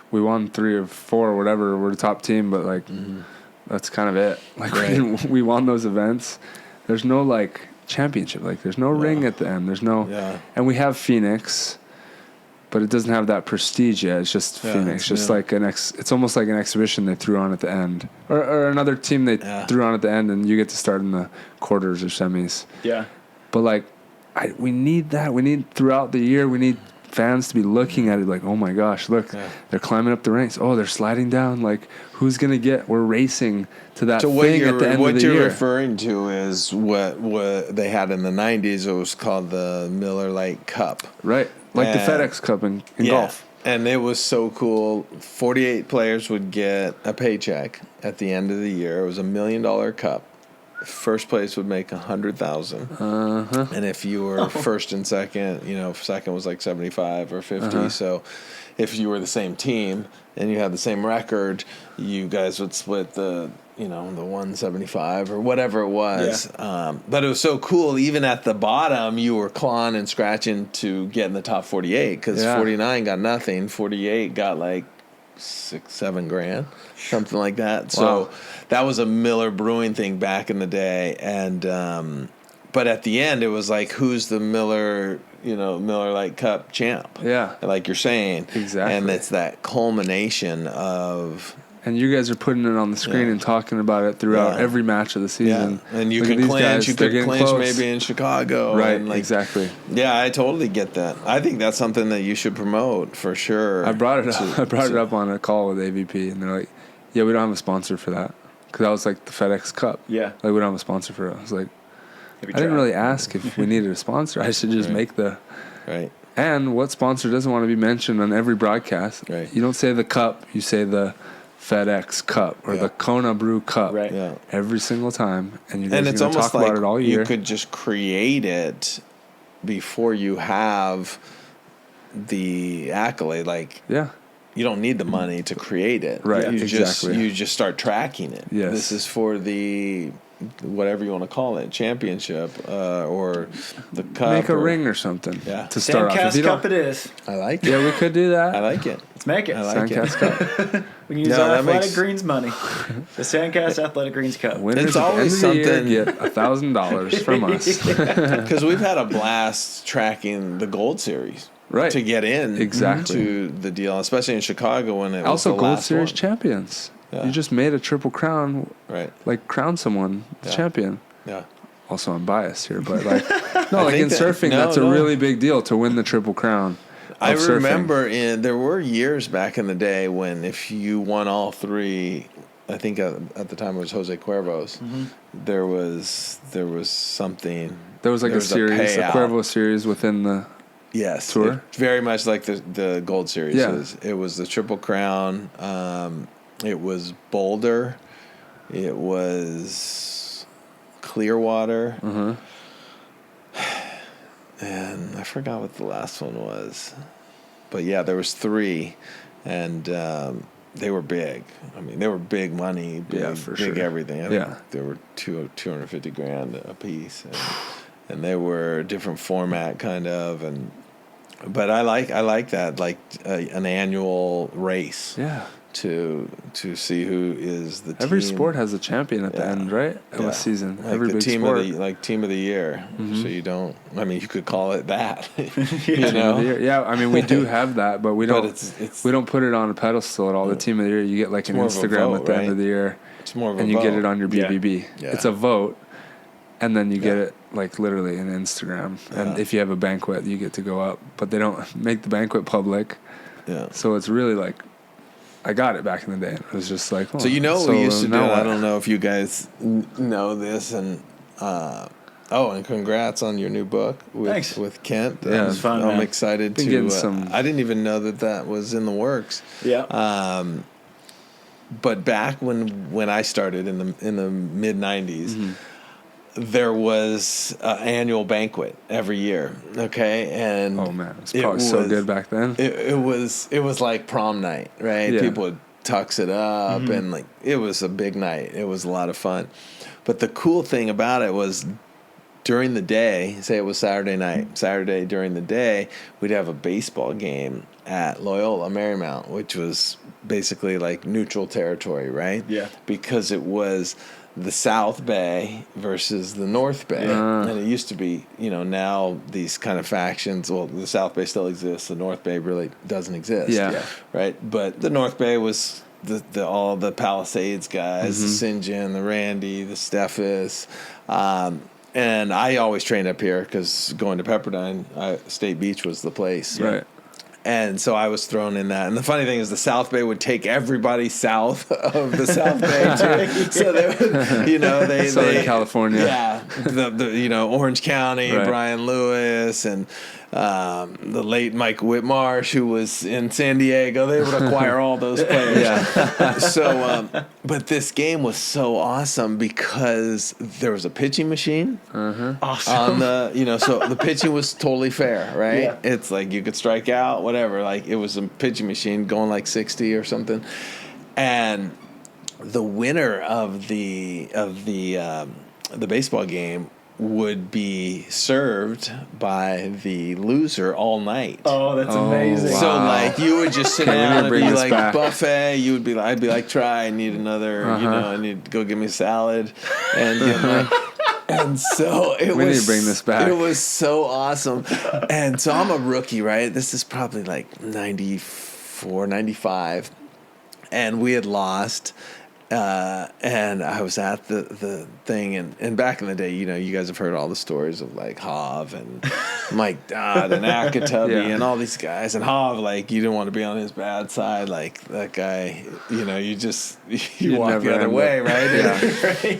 we won 3 or 4 or whatever. We're the top team, but like that's kind of it. Like we won those events. There's no like championship. Like there's no ring at the end. There's no, and we have Phoenix, but it doesn't have that prestige yet. It's just Phoenix. Just like it's almost like an exhibition they threw on at the end, or another team they threw on at the end, and you get to start in the quarters or semis. Yeah. But like, we need that. We need throughout the year. We need fans to be looking at it like, oh my gosh, look, they're climbing up the ranks. Oh, they're sliding down. Like, who's gonna get? We're racing to that thing at the end of the year. What you're referring to is what they had in the '90s. It was called the Miller Lite Cup, right? Like the FedEx Cup in golf. And it was so cool. 48 players would get a paycheck at the end of the year. It was $1 million cup. First place would make $100,000, and if you were first and second, second was like 75 or 50. So, if you were the same team and you had the same record, you guys would split the 175 or whatever it was. But it was so cool. Even at the bottom, you were clawing and scratching to get in the top 48 because 49 got nothing. 48 got like $6-7 grand, something like that. So that was a Miller Brewing thing back in the day. And but at the end, it was like, who's the Miller Lite Cup champ? Yeah, like you're saying, exactly. And it's that culmination of. And you guys are putting it on the screen and talking about it throughout every match of the season. Yeah. And you could clinch. You could clinch maybe in Chicago. Right, and exactly. Yeah, I totally get that. I think that's something that you should promote for sure. I brought it up. I brought it up on a call with AVP, and they're like, yeah, we don't have a sponsor for that. Because that was like the FedEx Cup. Yeah. Like, we don't have a sponsor for it. I was like, I didn't really ask if we needed a sponsor. I should just make the... Right. And what sponsor doesn't want to be mentioned on every broadcast? Right. You don't say the cup. You say the... FedEx Cup or the Kona Brew Cup every single time, and you're going to talk about it all year. You could just create it before you have the accolade. Like, you don't need the money to create it. Right, you just start tracking it. Yes. This is for the whatever you want to call it, championship or the cup. Make a ring or something. Yeah. To start off. SANDCAST Cup it is. I like it. Yeah, we could do that. I like it. Let's make it. I like SANDCAST Cup. We can use our Athletic Greens money. The SANDCAST Athletic Greens Cup. Winners it's always something. Get $1,000 from us. Because we've had a blast tracking the Gold Series. Right. To get in to the deal, especially in Chicago when it was also the Gold last Series one. champions. Yeah. You just made a triple crown. Right. Like, crown someone champion. Yeah. Also, I'm biased here, but like, no, like in surfing, that's a really big deal to win the triple crown. I remember there were years back in the day when if you won all 3, I think at the time it was Jose Cuervo's. There was something. There was like a series, a Cuervo series within the tour. Very much like the Gold Series. Yeah. It was the Triple Crown. It was Boulder. It was Clearwater. And I forgot what the last one was. But yeah, there was 3. And they were big. I mean, they were big money, big everything. I think there were $250,000 a piece. And they were a different format kind of. But I like that, like an annual race. Yeah. To see who is the team. Every sport has a champion at the end, right? Of a season. Like every the big team sport. Team of the year. So you don't. I mean, you could call it that. You know? Yeah, I mean, we do have that, but we don't. We don't put it on a pedestal at all. The team of the year, you get like an Instagram at the end of the year. It's more of a vote. And you get it on your BBB. Yeah. It's a vote, and then you get it like literally an Instagram. And if you have a banquet, you get to go up, but they don't make the banquet public. Yeah. So it's really like. I got it back in the day. It was just like, so we used to do. I don't know if you guys know this, and and congrats on your new book with Kent. Yeah, it was fun. I'm excited to. I didn't even know that was in the works. Yeah. But back when I started in the mid 90s, there was an annual banquet every year. Okay, and oh man, it was probably so good back then. It was like prom night, right? Yeah. People would tux it up, and like it was a big night. It was a lot of fun. But the cool thing about it was, during the day, say it was Saturday night, Saturday during the day, we'd have a baseball game at Loyola Marymount, which was basically like neutral territory, right? Yeah. Because it was the South Bay versus the North Bay. And it used to be, now these kind of factions, well, the South Bay still exists, the North Bay really doesn't exist. Yeah. Right? But the North Bay was all the Palisades guys, the St. John, the Randy, the Steffes. And I always trained up here because going to Pepperdine, State Beach was the place. Right. And so I was thrown in that. And the funny thing is the South Bay would take everybody south of the South Bay too. So they would, Southern California. Yeah. The Orange County, right. Brian Lewis, and the late Mike Whitmarsh, who was in San Diego. They would acquire all those players. Yeah. So, but this game was so awesome because there was a pitching machine. Awesome. On the, so the pitching was totally fair, right? Yeah. It's like you could strike out, whatever. Like it was a pitching machine going like 60 or something, and the winner of the baseball game would be served by the loser all night. Oh, that's amazing. Wow. So like you would just sit down and bring be this like back. buffet. I'd be like, try, I need another, I need to go get me a salad, and get my. And so we need to bring this back. It was so awesome. And so I'm a rookie, right? This is probably like 94, 95, and we had lost. And I was at the thing, and back in the day, you guys have heard all the stories of like Hav and Mike Dodd and Akatubby and all these guys. And Hav, like, you didn't want to be on his bad side. Like that guy, you walk the other way, right? Yeah.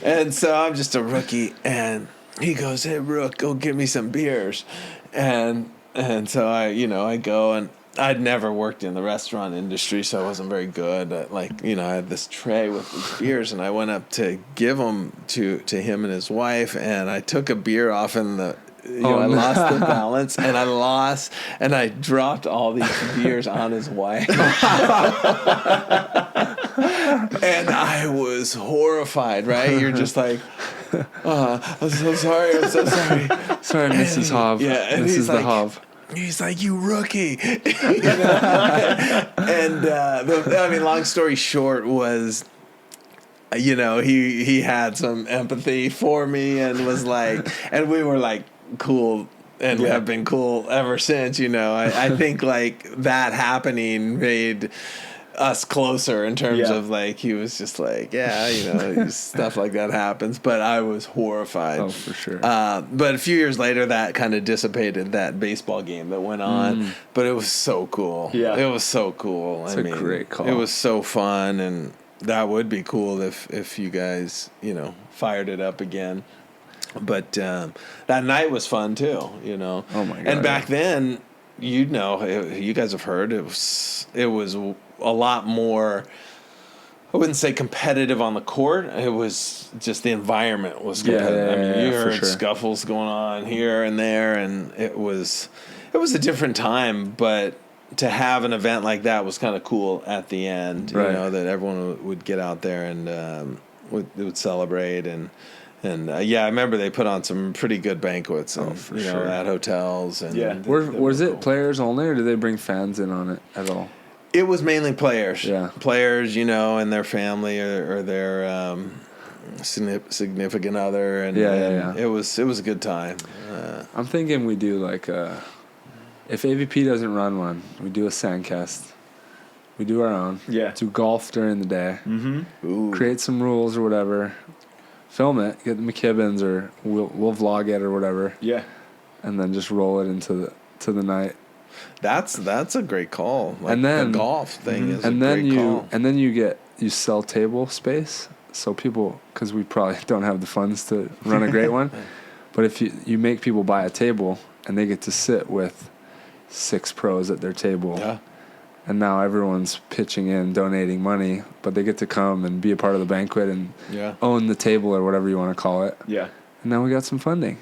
And so I'm just a rookie, and he goes, "Hey, Rook, go get me some beers." And so I go, and I'd never worked in the restaurant industry, so I wasn't very good. I had this tray with these beers, and I went up to give them to him and his wife, and I took a beer off, and I lost the balance, and I dropped all these beers on his wife. And I was horrified, right? You're just like, I'm so sorry. Sorry, Mrs. Hav. Yeah, and this he's is the like, Hav. He's like, "You rookie." And long story short was, he had some empathy for me and was like, and we were like cool and have been cool ever since. I think like that happening made us closer in terms of like, he was just like, stuff like that happens, but I was horrified. Oh, for sure. But a few years later, that kind of dissipated, that baseball game that went on, but it was so cool. Yeah. It was so cool. It's a great call. It was so fun, and that would be cool if you guys, fired it up again. But that night was fun too, Oh my God. And back then, you guys have heard, it was a lot more, I wouldn't say competitive on the court. It was just the environment was competitive. You heard scuffles going on here and there, and it was a different time. But to have an event like that was kind of cool at the end. Right. That everyone would get out there and would celebrate and. And I remember they put on some pretty good banquets, and, at hotels. And Was it players only, or did they bring fans in on it at all? It was mainly players. Yeah. Players, and their family or their significant other, and it was a good time. I'm thinking we do like if AVP doesn't run one, we do a SANDCAST. We do our own. Yeah. Do golf during the day. Ooh. Create some rules or whatever. Film it. Get the McKibbins, or we'll vlog it or whatever. Yeah. And then just roll it into the night. That's a great call. Like, and then the golf thing is a great call. And then you sell table space, so people, because we probably don't have the funds to run a great one, but if you make people buy a table and they get to sit with 6 pros at their table, And now everyone's pitching in, donating money, but they get to come and be a part of the banquet and own the table or whatever you want to call it. Yeah. And now we got some funding.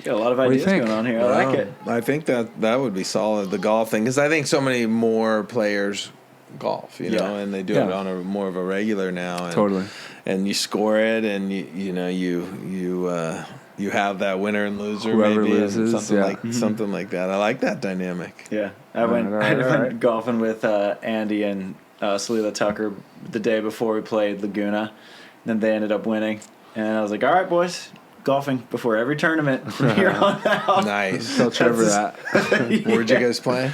Got a lot of ideas going on here. I like it. I think that would be solid, the golf thing, because I think so many more players golf, you know, and they do it on a more of a regular now. And, totally. And you score it, and you have that winner and loser. Whoever maybe, loses, something like that. I like that dynamic. Yeah, I went golfing with Andy and Selila Tucker the day before we played Laguna, and then they ended up winning, and I was like, all right, boys. Golfing before every tournament from here on out. Nice. Tell Trevor that. Where'd you guys play?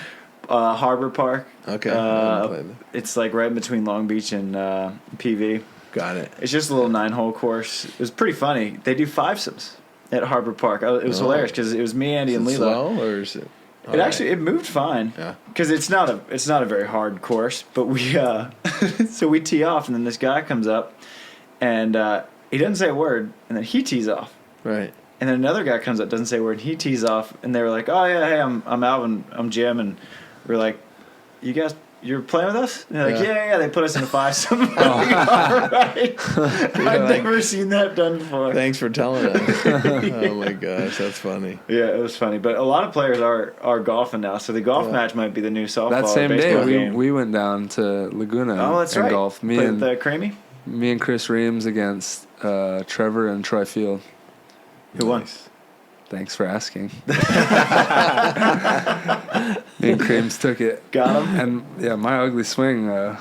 Harbor Park. Okay. It's like right between Long Beach and PV. Got it. It's just a little 9-hole course. It was pretty funny. They do fivesomes at Harbor Park. It was hilarious because it was me, Andy, and Leela. Slow or is it? It moved fine. Yeah. Because it's not a very hard course, but we so we tee off, and then this guy comes up, and he doesn't say a word, and then he tees off. Right. And then another guy comes up, doesn't say a word, and he tees off, and they were like, "Oh yeah, hey, I'm Alvin, I'm Jim," and we're like, "You guys, you're playing with us?" And they're like, yeah. They put us in a fivesome. All right. I've never seen that done before. Thanks for telling us. Oh my gosh, that's funny. Yeah, it was funny, but a lot of players are golfing now, so the golf match might be the new softball. That same baseball day, game. we went down to Laguna that's and right. golf. Me and Creamy. Me and Chris Reams against Trevor and Troy Field. Who won? Thanks for asking. Me and Creams took it. Got him. And yeah, my ugly swing got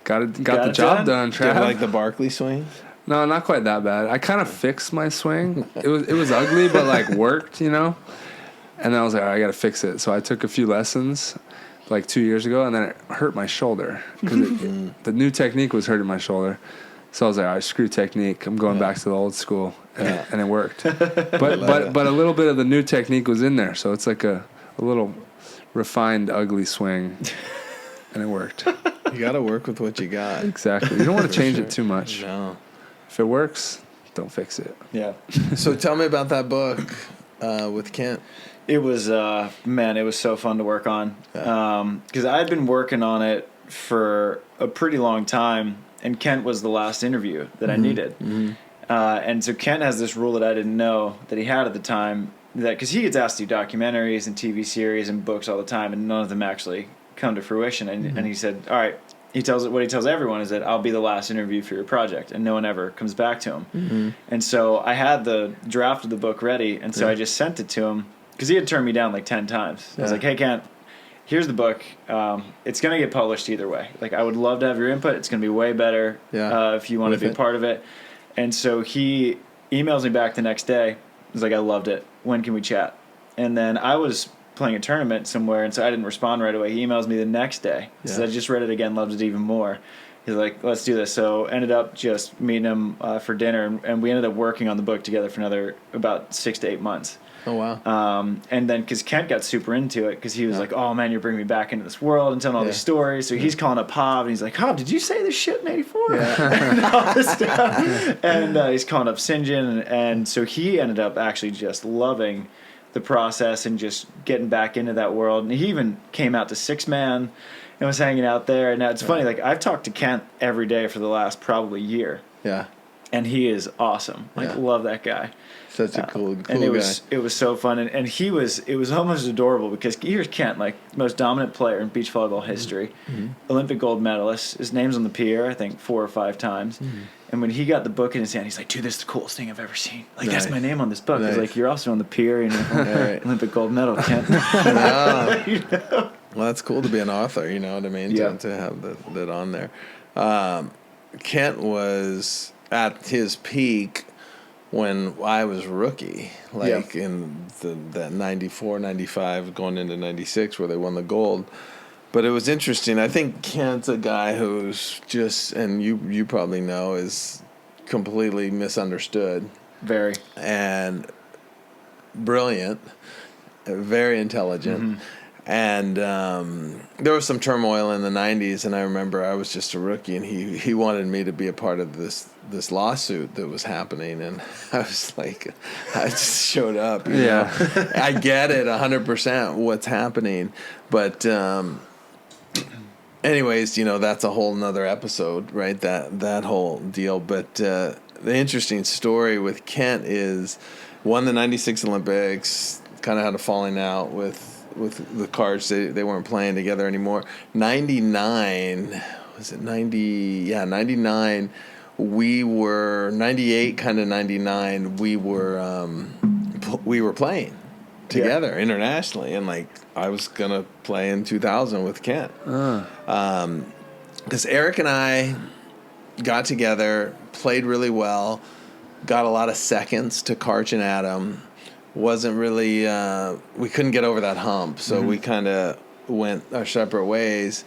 the job done. Did you like the Barkley swing? No, not quite that bad. I kind of fixed my swing. It was ugly, but like worked, you know. And then I was like, all right, I got to fix it. So I took a few lessons like 2 years ago, and then it hurt my shoulder because the new technique was hurting my shoulder. So I was like, all right, screw technique. I'm going back to the old school, and it worked. But a little bit of the new technique was in there, so it's like a little refined, ugly swing, and it worked. You got to work with what you got. Exactly. You don't want to change it too much. No. If it works, don't fix it. Yeah. So tell me about that book with Kent. It was it was so fun to work on because I had been working on it for a pretty long time. And Kent was the last interview that I needed. Mm-hmm. And so Kent has this rule that I didn't know that he had at the time, that because he gets asked to do documentaries and TV series and books all the time, and none of them actually come to fruition. And he said, all right, what he tells everyone is that I'll be the last interview for your project, and no one ever comes back to him. Mm-hmm. And so I had the draft of the book ready, and so I just sent it to him because he had turned me down like 10 times. I was like, hey, Kent, here's the book. It's going to get published either way. Like, I would love to have your input. It's going to be way better if you want to be a part of it. And so he emails me back the next day. He's like, I loved it. When can we chat? And then I was playing a tournament somewhere, and so I didn't respond right away. He emails me the next day. He says, I just read it again, loved it even more. He's like, let's do this. So ended up just meeting him for dinner, and we ended up working on the book together for another about 6 to 8 months. Oh, wow. And then because Kent got super into it because he was like, oh, man, you're bringing me back into this world and telling all these stories. So he's calling up Hob, and he's like, Hob, did you say this shit in 84? And all this stuff. And he's calling up St. John. And so he ended up actually just loving the process and just getting back into that world. And he even came out to Six Man and was hanging out there. And now it's funny, like, I've talked to Kent every day for the last probably year. Yeah. And he is awesome. Like, love that guy. Such a cool and it guy. was so fun, and it was almost adorable because here's Kent, like most dominant player in beach volleyball history, Olympic gold medalist. His name's on the pier, I think 4 or 5 times. And when he got the book in his hand, he's like, "Dude, this is the coolest thing I've ever seen. Like, that's my name on this book." He's like, "You're also on the pier, Olympic gold medal, Kent." Well, that's cool to be an author. You know what I mean? Yeah. To have that on there. Kent was at his peak when I was rookie, like in that 94, 95, going into 96 where they won the gold. But it was interesting. I think Kent's a guy who's just, and you probably know, is completely misunderstood. Very. And brilliant, very intelligent. And there was some turmoil in the 90s, and I remember I was just a rookie, and he wanted me to be a part of this lawsuit that was happening, and I was like, I just showed up. You know? I get it 100% what's happening, but anyways, you know, that's a whole nother episode, right? That whole deal. But the interesting story with Kent is won the 96 Olympics, kind of had a falling out with the Cards. They weren't playing together anymore. 99, was it 90? Yeah, 99. We were 98, kind of 99. We were playing together internationally, and like I was gonna play in 2000 with Kent. Because Eric and I got together, played really well, got a lot of seconds to Karch and Adam. Wasn't really, we couldn't get over that hump, so we kind of went our separate ways.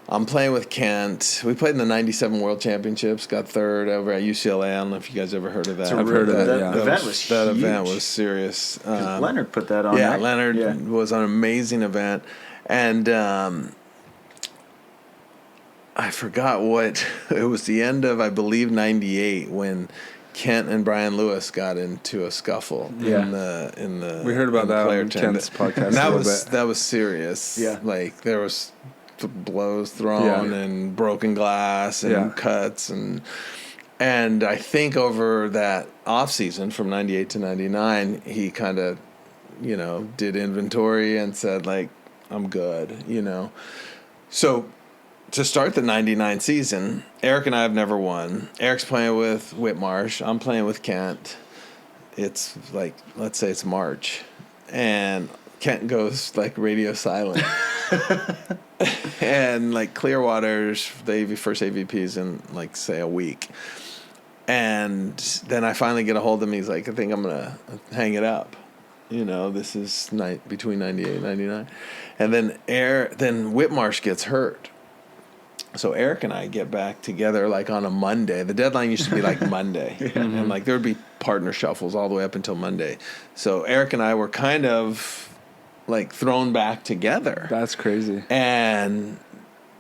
I'm playing with Kent. We played in the 97 World Championships, got third over at UCLA. I don't know if you guys ever heard of that. I've heard of that, yeah. That event was serious. Leonard put that on. Yeah, right? Leonard was an amazing event. And I forgot what, it was the end of, I believe, 98 when Kent and Brian Lewis got into a scuffle in the we heard about that on Kent's podcast. And that was serious. Yeah, like there was blows thrown and broken glass and cuts and I think over that off season from 98 to 99 he kind of, you know, did inventory and said like, I'm good, you know. So to start the 99 season, Eric and I have never won. Eric's playing with Whitmarsh. I'm playing with Kent. It's like, let's say it's March. And Kent goes like radio silent. And like Clearwater's the first AVPs in like, say, a week. And then I finally get a hold of him. He's like, I think I'm going to hang it up. You know, this is between 98 and 99. And then Whitmarsh gets hurt. So Eric and I get back together like on a Monday. The deadline used to be like Monday. And like there would be partner shuffles all the way up until Monday. So Eric and I were kind of like thrown back together. That's crazy. And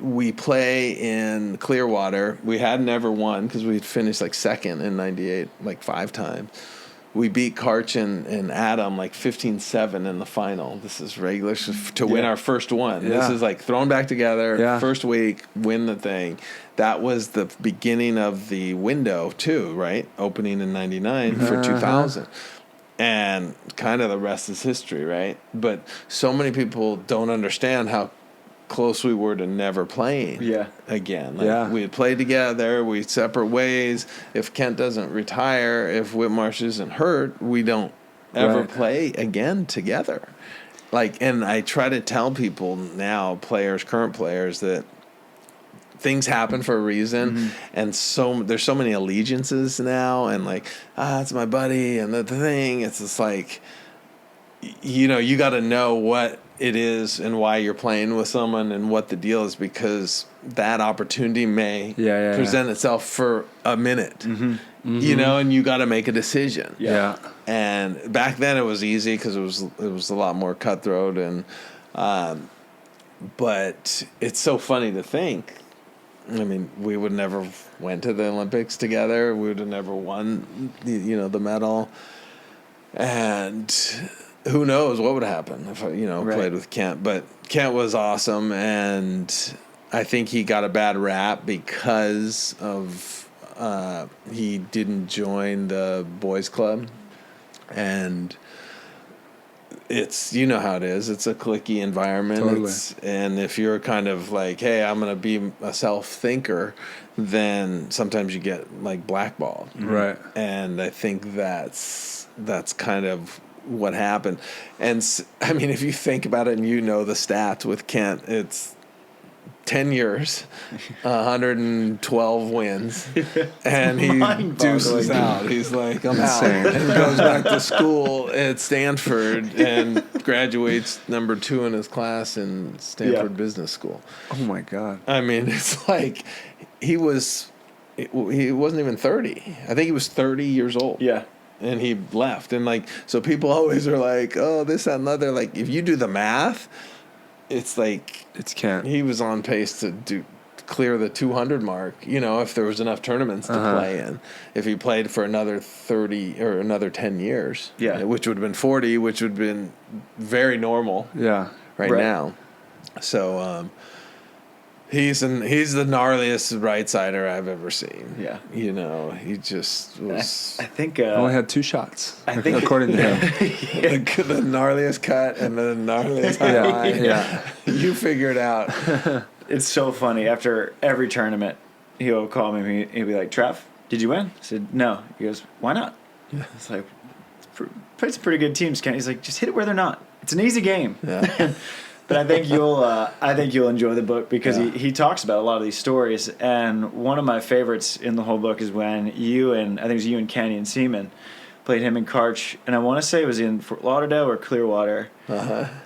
we play in Clearwater. We had never won because we'd finished like second in 98 like 5 times. We beat Karch and Adam like 15-7 in the final. This is regular to win our first one. This is like thrown back together, first week, win the thing. That was the beginning of the window too, right? Opening in 99 for 2000. And kind of the rest is history, right? But so many people don't understand how close we were to never playing again. Like we had played together, we separate ways. If Kent doesn't retire, if Whitmarsh isn't hurt, we don't ever play again together. Like, and I try to tell people now, current players, that things happen for a reason, and there's so many allegiances now, and like, it's my buddy, and the thing, it's just like, you know, you got to know what it is and why you're playing with someone and what the deal is, because that opportunity may present itself for a minute, you know, and you got to make a decision. And back then it was easy because it was a lot more cutthroat, and but it's so funny to think. I mean, we would never went to the Olympics together. We would have never won, the medal, and who knows what would happen if I, played with Kent. But Kent was awesome, and I think he got a bad rap because of he didn't join the boys' club, and it's, you know how it is. It's a cliquey environment. Totally. And if you're kind of like, hey, I'm going to be a self-thinker, then sometimes you get like blackballed. Right. And I think that's kind of what happened. And I mean, if you think about it and you know the stats with Kent, it's 10 years, 112 wins, and he deuces out. He's like, I'm out. And goes back to school at Stanford and graduates number 2 in his class in Stanford Business School. Oh, my God. I mean, it's like he wasn't even 30. I think he was 30 years old. Yeah. and he left. And like, so people always are like, oh, this, that, and the other. Like, if you do the math, it's like he was on pace to clear the 200 mark, if there was enough tournaments to play in. If he played for another 30 or another 10 years, which would have been 40, which would have been very normal right now. So he's the gnarliest right-sider I've ever seen. Yeah. He just was... I think... only had 2 shots, according to him. The gnarliest cut and the gnarliest high line. Yeah. You figure it out. It's so funny. After every tournament, he'll call me and he'll be like, Trev, did you win? I said, no. He goes, why not? It's like, played some pretty good teams, Ken. He's like, just hit it where they're not. It's an easy game. Yeah. But I think you'll enjoy the book because he talks about a lot of these stories. And one of my favorites in the whole book is when I think it was you and Canyon Seaman played him in Karch, and I want to say it was in Fort Lauderdale or Clearwater.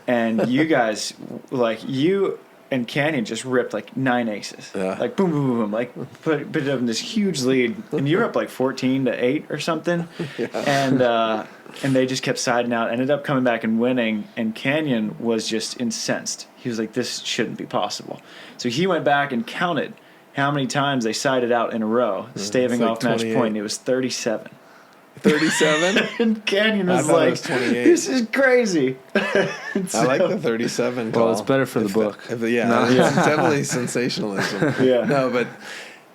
And you guys, you and Canyon just ripped 9 aces. Like boom, boom, boom, like put it up in this huge lead, and you were up 14-8 or something. And they just kept siding out. Ended up coming back and winning. And Canyon was just incensed. He was like, "This shouldn't be possible." So he went back and counted how many times they sided out in a row, staving off match point. And it was 37. 37? And Canyon was like, was 28. This is crazy. I like the 37 call. Well, it's better for the book. It's definitely sensationalism. No, but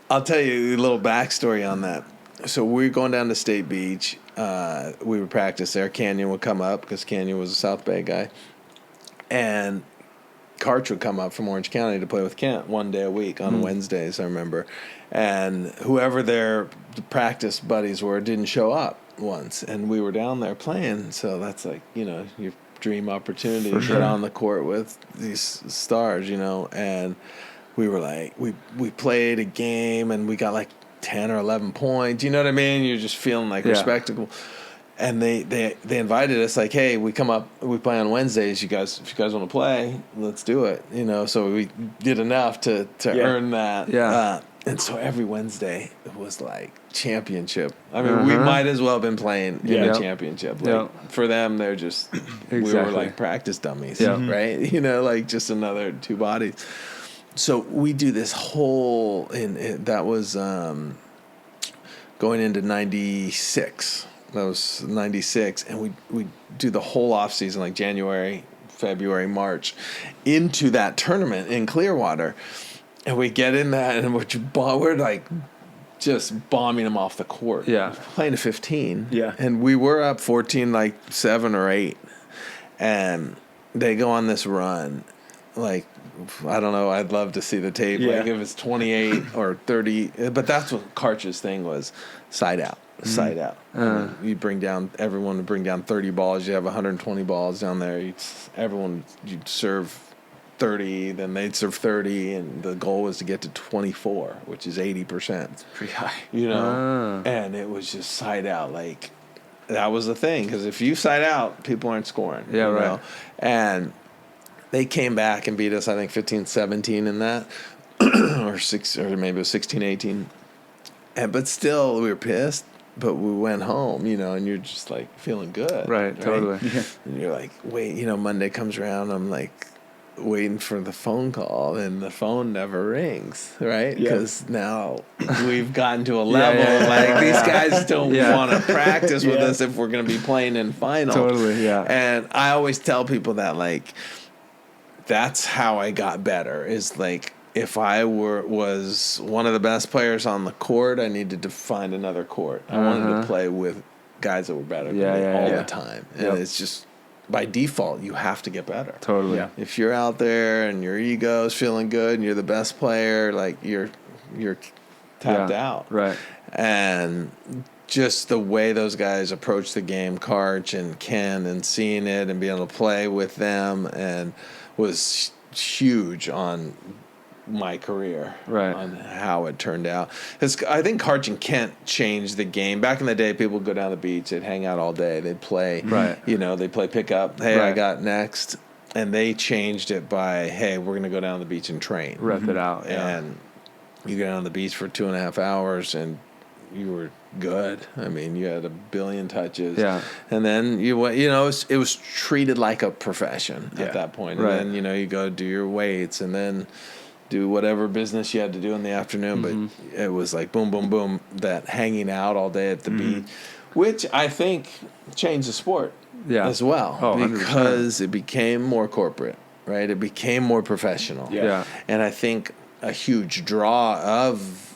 I'll tell you a little backstory on that. So we were going down to State Beach. We would practice there. Canyon would come up because Canyon was a South Bay guy. And Karch would come up from Orange County to play with Kent one day a week on Wednesdays, I remember. And whoever their practice buddies were didn't show up once. And we were down there playing. So that's your dream opportunity to get on the court with these stars, And we were we played a game and we got 10 or 11 points. You know what I mean? You're just feeling respectable. And they invited us hey, we come up, we play on Wednesdays. If you guys want to play, let's do it. So we did enough to earn that. Yeah. And so every Wednesday it was championship. I mean, we might as well have been playing in a championship. For them, they're just, we were practice dummies, right? Just another 2 bodies. So we do this whole, that was going into 96. That was 96. And we do the whole off season, January, February, March, into that tournament in Clearwater. And we get in that, and we're just bombing them off the court. Yeah. Playing to 15. Yeah. And we were up 14, 7 or 8. And they go on this run. I don't know. I'd love to see the tape. If it's 28 or 30. But that's what Karch's thing was. Side out. Side out. You everyone would bring down 30 balls. You have 120 balls down there. You'd serve 30, then they'd serve 30, and the goal was to get to 24, which is 80%. It's pretty high. And it was just side out. That was the thing, because if you side out, people aren't scoring. Yeah, right. And they came back and beat us, I think, 15-17 in that, or maybe it was 16-18. But still, we were pissed. But we went home, and you're just feeling good. Right? Totally. Yeah. And you're wait, Monday comes around, I'm waiting for the phone call, and the phone never rings, right? Because now we've gotten to a level these guys don't want to practice with us if we're going to be playing in finals. Totally, yeah. And I always tell people that that's how I got better. Is if I was one of the best players on the court, I needed to find another court. I wanted to play with guys that were better than me all the time, and it's just. By default, you have to get better. Totally. Yeah. If you're out there and your ego's feeling good and you're the best player, you're tapped out. Right. And just the way those guys approach the game, Karch and Ken, and seeing it and being able to play with them, and was huge on my career, right, on how it turned out. I think Karch and Kent changed the game. Back in the day, people would go down the beach, they'd hang out all day, they'd play, right, they'd play pickup. Hey, right. I got next, and they changed it by, hey, we're going to go down the beach and train, rep it out, and you go down the beach for 2.5 hours, and good. I mean, you had 1 billion touches. Yeah. And then it was treated like a profession at that point. And right. then, you go do your weights and then do whatever business you had to do in the afternoon. But it was like boom, boom, boom, that hanging out all day at the beach, which I think changed the sport as well. Oh, because 100%. It became more corporate, right? It became more professional. Yeah. And I think a huge draw of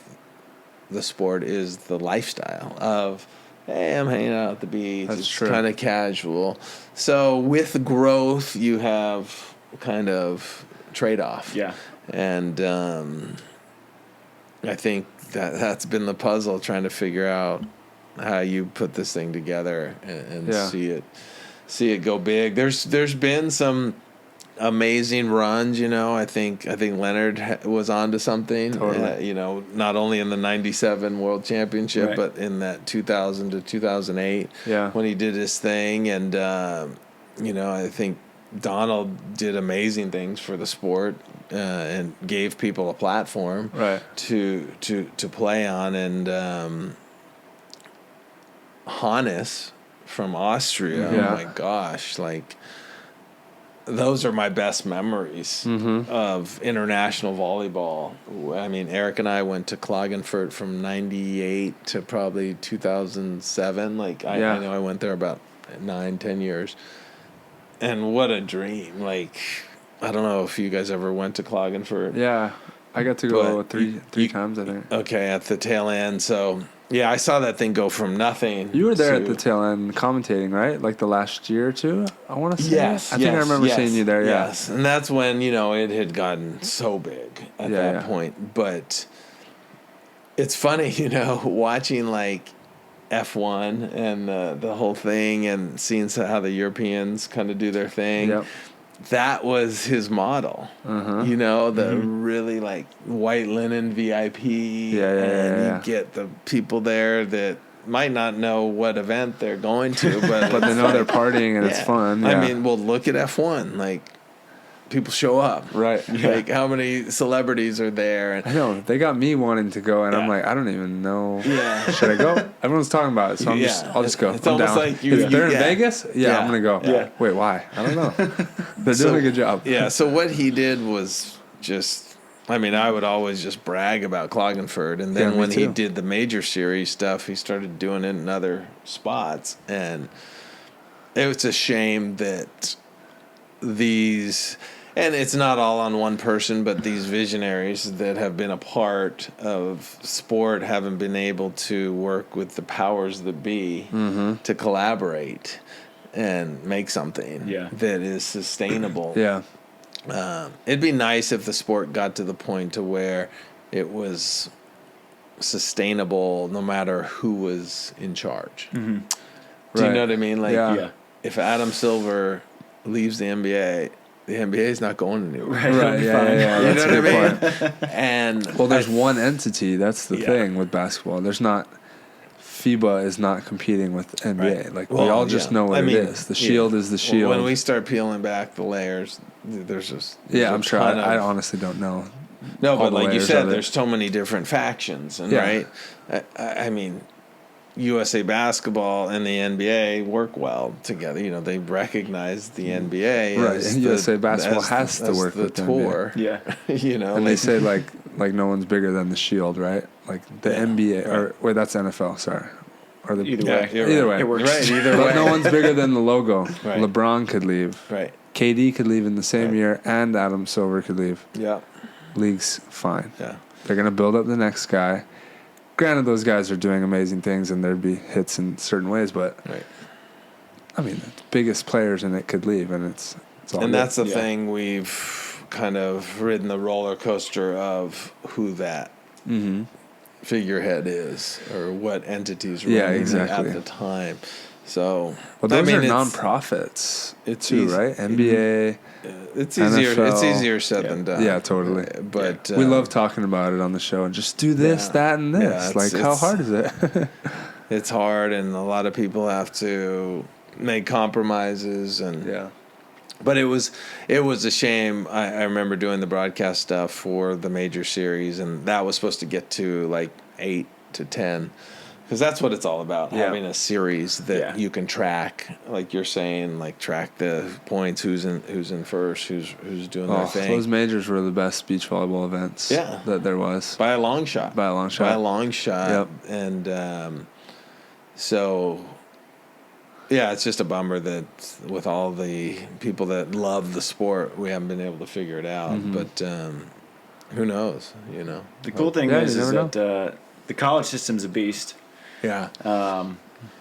the sport is the lifestyle of, hey, I'm hanging out at the beach. That's it's true. Kind of casual. So with growth, you have kind of trade-off. Yeah. And I think that's been the puzzle, trying to figure out how you put this thing together and see it go big. There's been some amazing runs, I think Leonard was onto something. Totally. Not only in the 97 World Championship, but in that 2000 to 2008 when he did his thing. And I think Donald did amazing things for the sport and gave people a platform to play on. And Hannes from Austria, oh my gosh, like, those are my best memories of international volleyball. I mean, Eric and I went to Klagenfurt from 98 to probably 2007. Like, I know I went there about 9-10 years. And what a dream. Like, I don't know if you guys ever went to Klagenfurt. Yeah. I got to go three times, I think. Okay, at the tail end. So, yeah, I saw that thing go from nothing. You were there at the tail end commentating, right? Like the last year or two, I want to say. Yes. I think I remember seeing you there, Yes. And that's when, it had gotten so big at that point. But it's funny, watching like F1 and the whole thing and seeing how the Europeans kind of do their thing. Yep. That was his model, the really like white linen VIP. And you get the people there that might not know what event they're going to, but they know they're partying and it's fun. Yeah. I mean, well, look at F1. Like, people show up. Right. Like, how many celebrities are there? And I know. They got me wanting to go, and I'm like, I don't even know. Yeah. Should I go? Everyone's talking about it, so I'll just go. It's I'm almost down. like if they're in Vegas, I'm going to go. Yeah. Wait, why? I don't know. They're doing a good job. Yeah, so what he did was just, I mean, I would always just brag about Klagenfurt, and then when he did the major series stuff, he started doing it in other spots, and it was a shame that these... And it's not all on one person, but these visionaries that have been a part of sport haven't been able to work with the powers that be to collaborate and make something that is sustainable. Yeah. It'd be nice if the sport got to the point to where it was sustainable no matter who was in charge. Mm-hmm. Do you know what I mean? Like, if Adam Silver leaves the NBA... The NBA is not going anywhere. Right, yeah. You know what I mean? And there's one entity. That's the thing with basketball. There's not... FIBA is not competing with NBA. Right. Like, we all just know what it is. The shield is the shield. When we start peeling back the layers, there's just... I'm sure. I honestly don't know. No, but like you said, there's so many different factions. And right? I mean... USA Basketball and the NBA work well together. They recognize the NBA. Right, and USA Basketball has to work with the tour. NBA. Yeah. And they say, like no one's bigger than the Shield, right? Like, the NBA... Or, wait, that's NFL, sorry. Or either way. Either way. It works. Right, either way. No one's bigger than the logo. Right. LeBron could leave. Right. KD could leave in the same year, and Adam Silver could leave. Yeah. League's fine. Yeah. They're going to build up the next guy. Granted, those guys are doing amazing things, and there'd be hits in certain ways, but I mean, the biggest players in it could leave, and it's all. And that's the thing, we've kind of ridden the roller coaster of who that figurehead is, or what entities were at the time. So, well, those are nonprofits too, right? NBA. It's easier. NFL. It's easier said than done. Yeah, totally. But we love talking about it on the show and just do this, that, and this. Like, how hard is it? It's hard, and a lot of people have to make compromises, and But it was a shame. I remember doing the broadcast stuff for the major series, and that was supposed to get to like 8 to 10 Because that's what it's all about, having a series that you can track, like you're saying, like track the points, who's in first, who's doing their thing. Those majors were the best beach volleyball events that there was. By a long shot. Yep. And so, yeah, it's just a bummer that with all the people that love the sport, we haven't been able to figure it out. Mm-hmm. But who knows, The cool thing is that the college system's a beast. Yeah.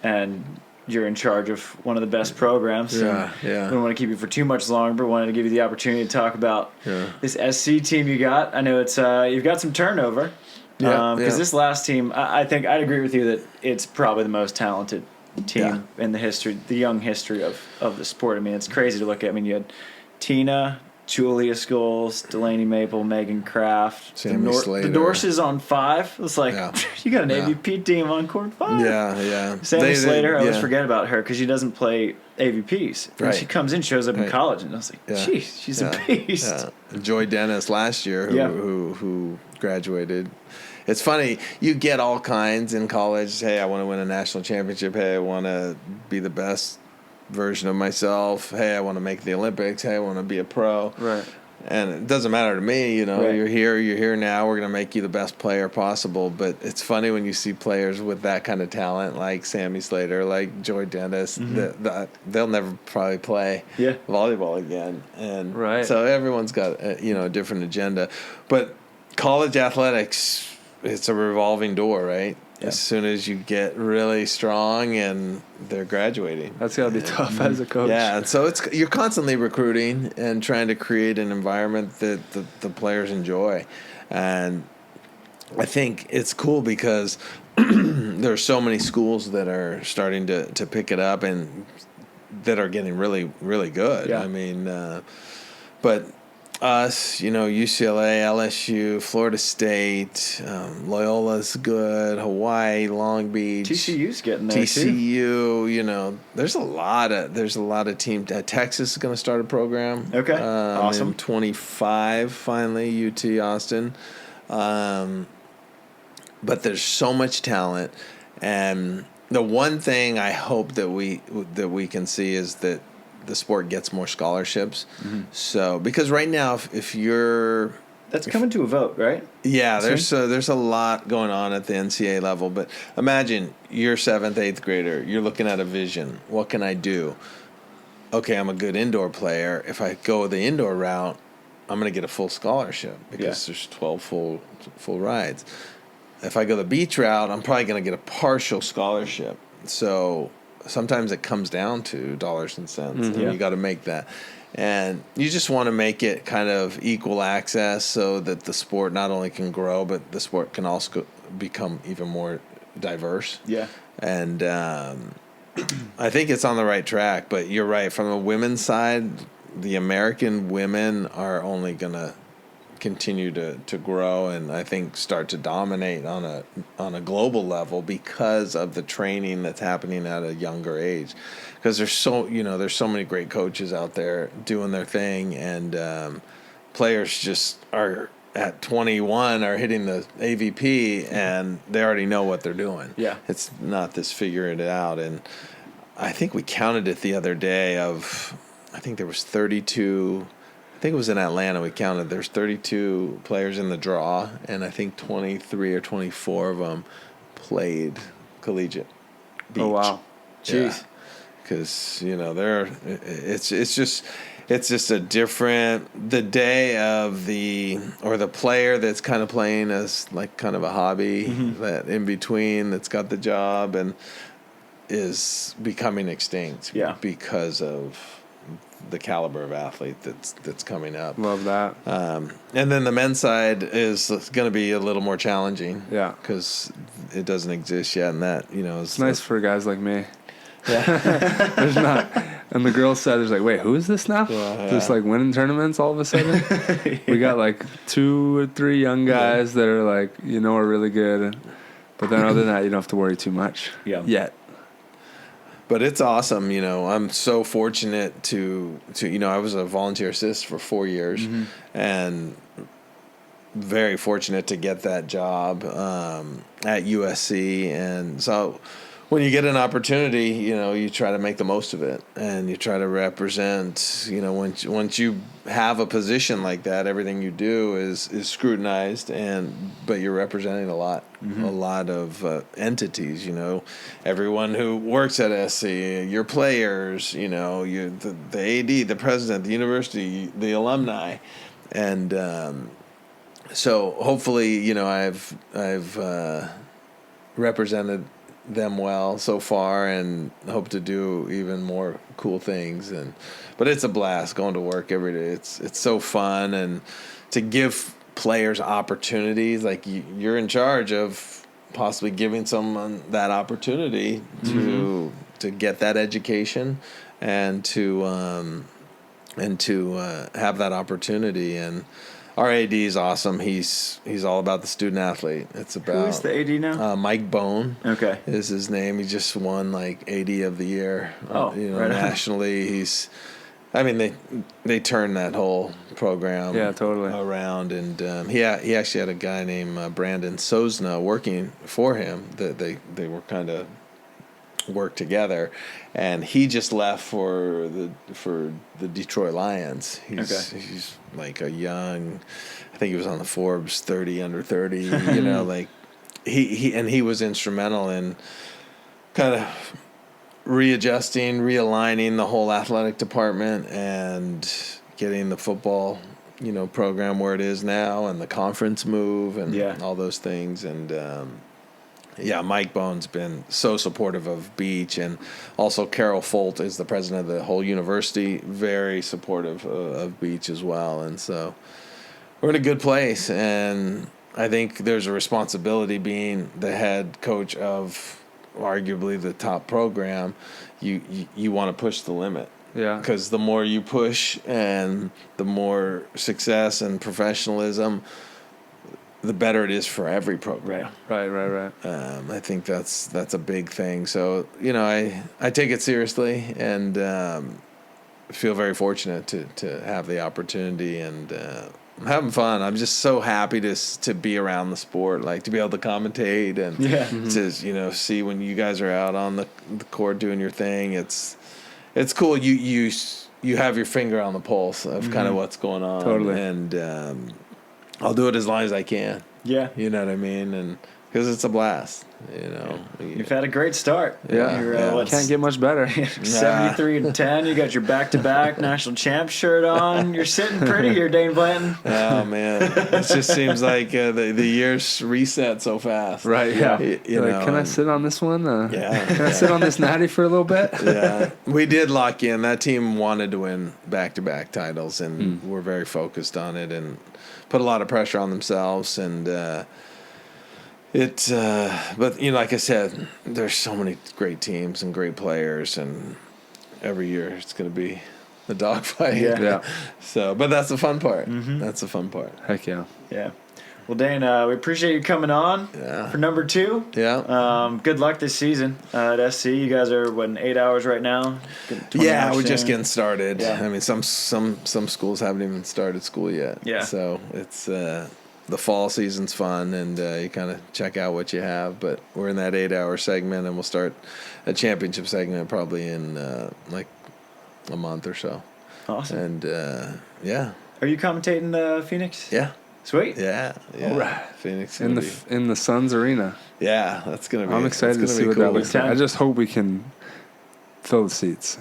And you're in charge of one of the best programs. Yeah. We don't want to keep you for too much longer, but wanted to give you the opportunity to talk about this SC team you got. I know it's you've got some turnover. Because this last team, I think I'd agree with you that it's probably the most talented team in the young history of the sport. I mean, it's crazy to look at. I mean, you had Tina, Julia Scoles, Delaney Maple, Megan Kraft, Sammy Slater. The Dorses on 5. It's like, you got an AVP team on court 5. Yeah. Sammy Slater, I always forget about her because she doesn't play AVPs. Right. When she comes in, shows up in college, and I was like, geez, she's a beast. Yeah. Joy Dennis last year, who graduated. It's funny, you get all kinds in college. Hey, I want to win a national championship. Hey, I want to be the best version of myself. Hey, I want to make the Olympics. Hey, I want to be a pro. Right. And it doesn't matter to me, You're here now. We're going to make you the best player possible. But it's funny when you see players with that kind of talent, like Sammy Slater, like Joy Dennis, they'll never probably play volleyball again. And so everyone's got a different agenda. But college athletics, it's a revolving door, right? Yeah. As soon as you get really strong and they're graduating. That's got to be tough as a coach. Yeah, and so you're constantly recruiting and trying to create an environment that the players enjoy. And I think it's cool because there are so many schools that are starting to pick it up and that are getting really, really good. Yeah. I mean, but us, UCLA, LSU, Florida State, Loyola's good, Hawaii, Long Beach, TCU's getting there TCU. There's a lot of teams. Texas is going to start a program. Okay, awesome. In 25, finally, UT Austin. But there's so much talent, and the one thing I hope that we can see is that the sport gets more scholarships. Mm-hmm. So, because right now, if you're... That's coming to a vote, right? Yeah, there's a lot going on at the NCAA level. But imagine you're 7th, 8th grader. You're looking at a vision. What can I do? Okay, I'm a good indoor player. If I go the indoor route, I'm going to get a full scholarship because there's 12 full rides. If I go the beach route, I'm probably going to get a partial scholarship. So... sometimes it comes down to dollars and cents, and you got to make that. And you just want to make it kind of equal access so that the sport not only can grow, but the sport can also become even more diverse. Yeah. And I think it's on the right track, but you're right. From the women's side, the American women are only going to continue to grow and I think start to dominate on a global level because of the training that's happening at a younger age. Because there's so many great coaches out there doing their thing, and players just are at 21 are hitting the AVP and they already know what they're doing. Yeah, it's not this figuring it out. And I think we counted it the other day. I think there was 32. I think it was in Atlanta we counted. There's 32 players in the draw, and I think 23 or 24 of them played collegiate beach. Oh, wow. Jeez. Because, it's just a different, the day of the player that's kind of playing as like kind of a hobby, that in between that's got the job and is becoming extinct because of the caliber of athlete that's coming up. Love that. And then the men's side is going to be a little more challenging. Yeah. Because it doesn't exist yet, and that, it's nice for guys like me. Yeah. There's not. And the girls' side, there's like, wait, who is this now? Just like winning tournaments all of a sudden. We got like 2 or 3 young guys that are like, are really good. But then other than that, you don't have to worry too much yet. But it's awesome, I'm so fortunate to I was a volunteer assist for 4 years, and very fortunate to get that job at USC, and so when you get an opportunity, you try to make the most of it, and you try to represent. Once you have a position like that, everything you do is scrutinized, but you're representing a lot of entities. Everyone who works at SC, your players, the AD, the president, the university, the alumni, and so hopefully, I've represented them well so far, and hope to do even more cool things. But it's a blast going to work every day. It's so fun, and to give players opportunities, like you're in charge of possibly giving someone that opportunity to get that education and to have that opportunity. And our AD is awesome. He's all about the student athlete. It's about who's the AD now? Mike Bourne. Okay, is his name. He just won like AD of the year. Right nationally. They turned that whole program around, and he actually had a guy named Brandon Sosna working for him. That they were kind of work together, and he just left for the Detroit Lions. He's like a young, I think he was on the Forbes 30 under 30. Like he was instrumental in kind of readjusting, realigning the whole athletic department, and getting the football program where it is now, and the conference move, and all those things. And Mike Bone's been so supportive of Beach, and also Carol Folt is the president of the whole university, very supportive of Beach as well. And so we're in a good place, and I think there's a responsibility being the head coach of arguably the top program. You want to push the limit. Yeah. Because the more you push and the more success and professionalism, the better it is for every program. Right. I think that's a big thing. So, I take it seriously, and feel very fortunate to have the opportunity, and I'm having fun. I'm just so happy to be around the sport, like to be able to commentate, and to see when you guys are out on the court doing your thing. It's cool. You have your finger on the pulse of kind of what's going on. Totally. And I'll do it as long as I can. Yeah. You know what I mean? And because it's a blast, You've had a great start. Yeah. Can't get much better. 73-10. You got your back-to-back national champ shirt on. You're sitting pretty here, Dain Blanton. Oh, man. It just seems like the years reset so fast. Right, yeah. Can I sit on this one? Can I sit on this natty for a little bit? Yeah. We did lock in. That team wanted to win back-to-back titles, and we're very focused on it, and put a lot of pressure on themselves. And but like I said, there's so many great teams and great players, and every year it's going to be a dogfight. Yeah. So, but that's the fun part. That's the fun part. Heck yeah. Yeah. Well, Dain, we appreciate you coming on for number 2. Yeah. Good luck this season at SC. You guys are in 8 hours right now. Yeah, we're just getting started. Yeah. I mean, some schools haven't even started school yet. Yeah. So it's the fall season's fun, and you kind of check out what you have. But we're in that 8-hour segment, and we'll start a championship segment probably in like a month or so. Awesome. And Are you commentating Phoenix? Yeah. Sweet. Yeah. All right. Phoenix in the Suns arena. Yeah, that's gonna be. I'm excited to see what that looks like. I just hope we can fill the seats.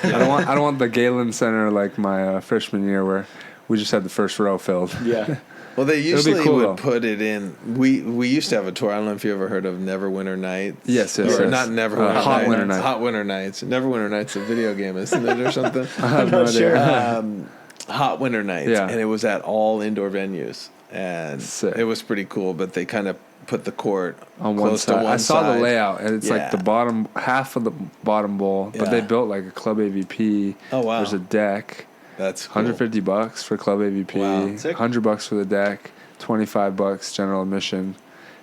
I don't want the Galen Center like my freshman year where we just had the first row filled. Yeah. Well, they usually would put it in. We used to have a tour. I don't know if you ever heard of Neverwinter Nights. Yes. Not Neverwinter Nights. Hot Winter Nights. Hot Winter Nights. Neverwinter Nights, a video game, isn't it, or something? I have no idea. Hot Winter Nights, and it was at all indoor venues, and it was pretty cool. But they kind of put the court on one side. I saw the layout, and it's like the bottom half of the bottom bowl, but they built like a club AVP. Oh wow! There's a deck. That's cool. $150 for club AVP. Wow. $100 for the deck. $25 general admission.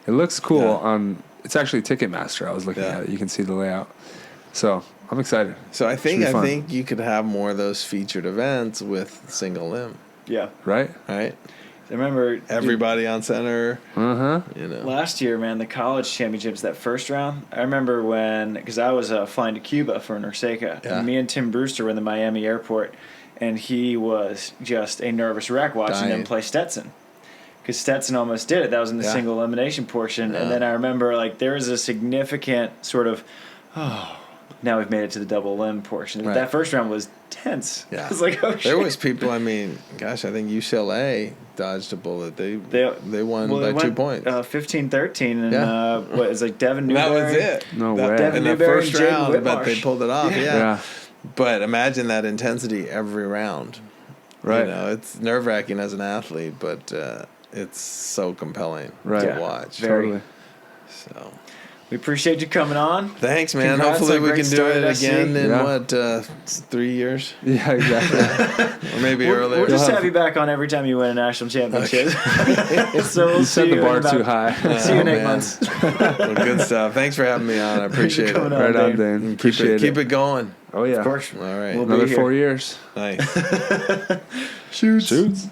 It looks cool on. It's actually Ticketmaster. I was looking at it. You can see the layout. So I'm excited. So I think you could have more of those featured events with single limb. Yeah. Right. remember everybody on center. Last year, man, the college championships, that first round. I remember because I was flying to Cuba for NORCECA, and me and Tim Brewster were in the Miami airport, and he was just a nervous wreck watching them play Stetson. Because Stetson almost did it. That was in the single elimination portion. And then I remember, there was a significant sort of, now we've made it to the double elim portion. Right. That first round was tense. Yeah. It was like, oh, shit. There was people, I think UCLA dodged a bullet. They won by 2 points. 15-13. And what is Devin Newberry? That was it. No way. In the first round, I bet they pulled it off. Yeah. But imagine that intensity every round. Right. It's nerve-wracking as an athlete, but it's so compelling to watch. Very. So we appreciate you coming on. Thanks, man. Congrats. Hopefully we can do it again in 3 years? Yeah, exactly. Or maybe earlier. We'll just have you back on every time you win a national championship. So we'll set the bar too high. See you in 8 months. Well, good stuff. Thanks for having me on. I appreciate it. Right on, Dain. Appreciate it. Keep it going. Oh, yeah. Of course. All right. Another 4 years. Nice. Shoots.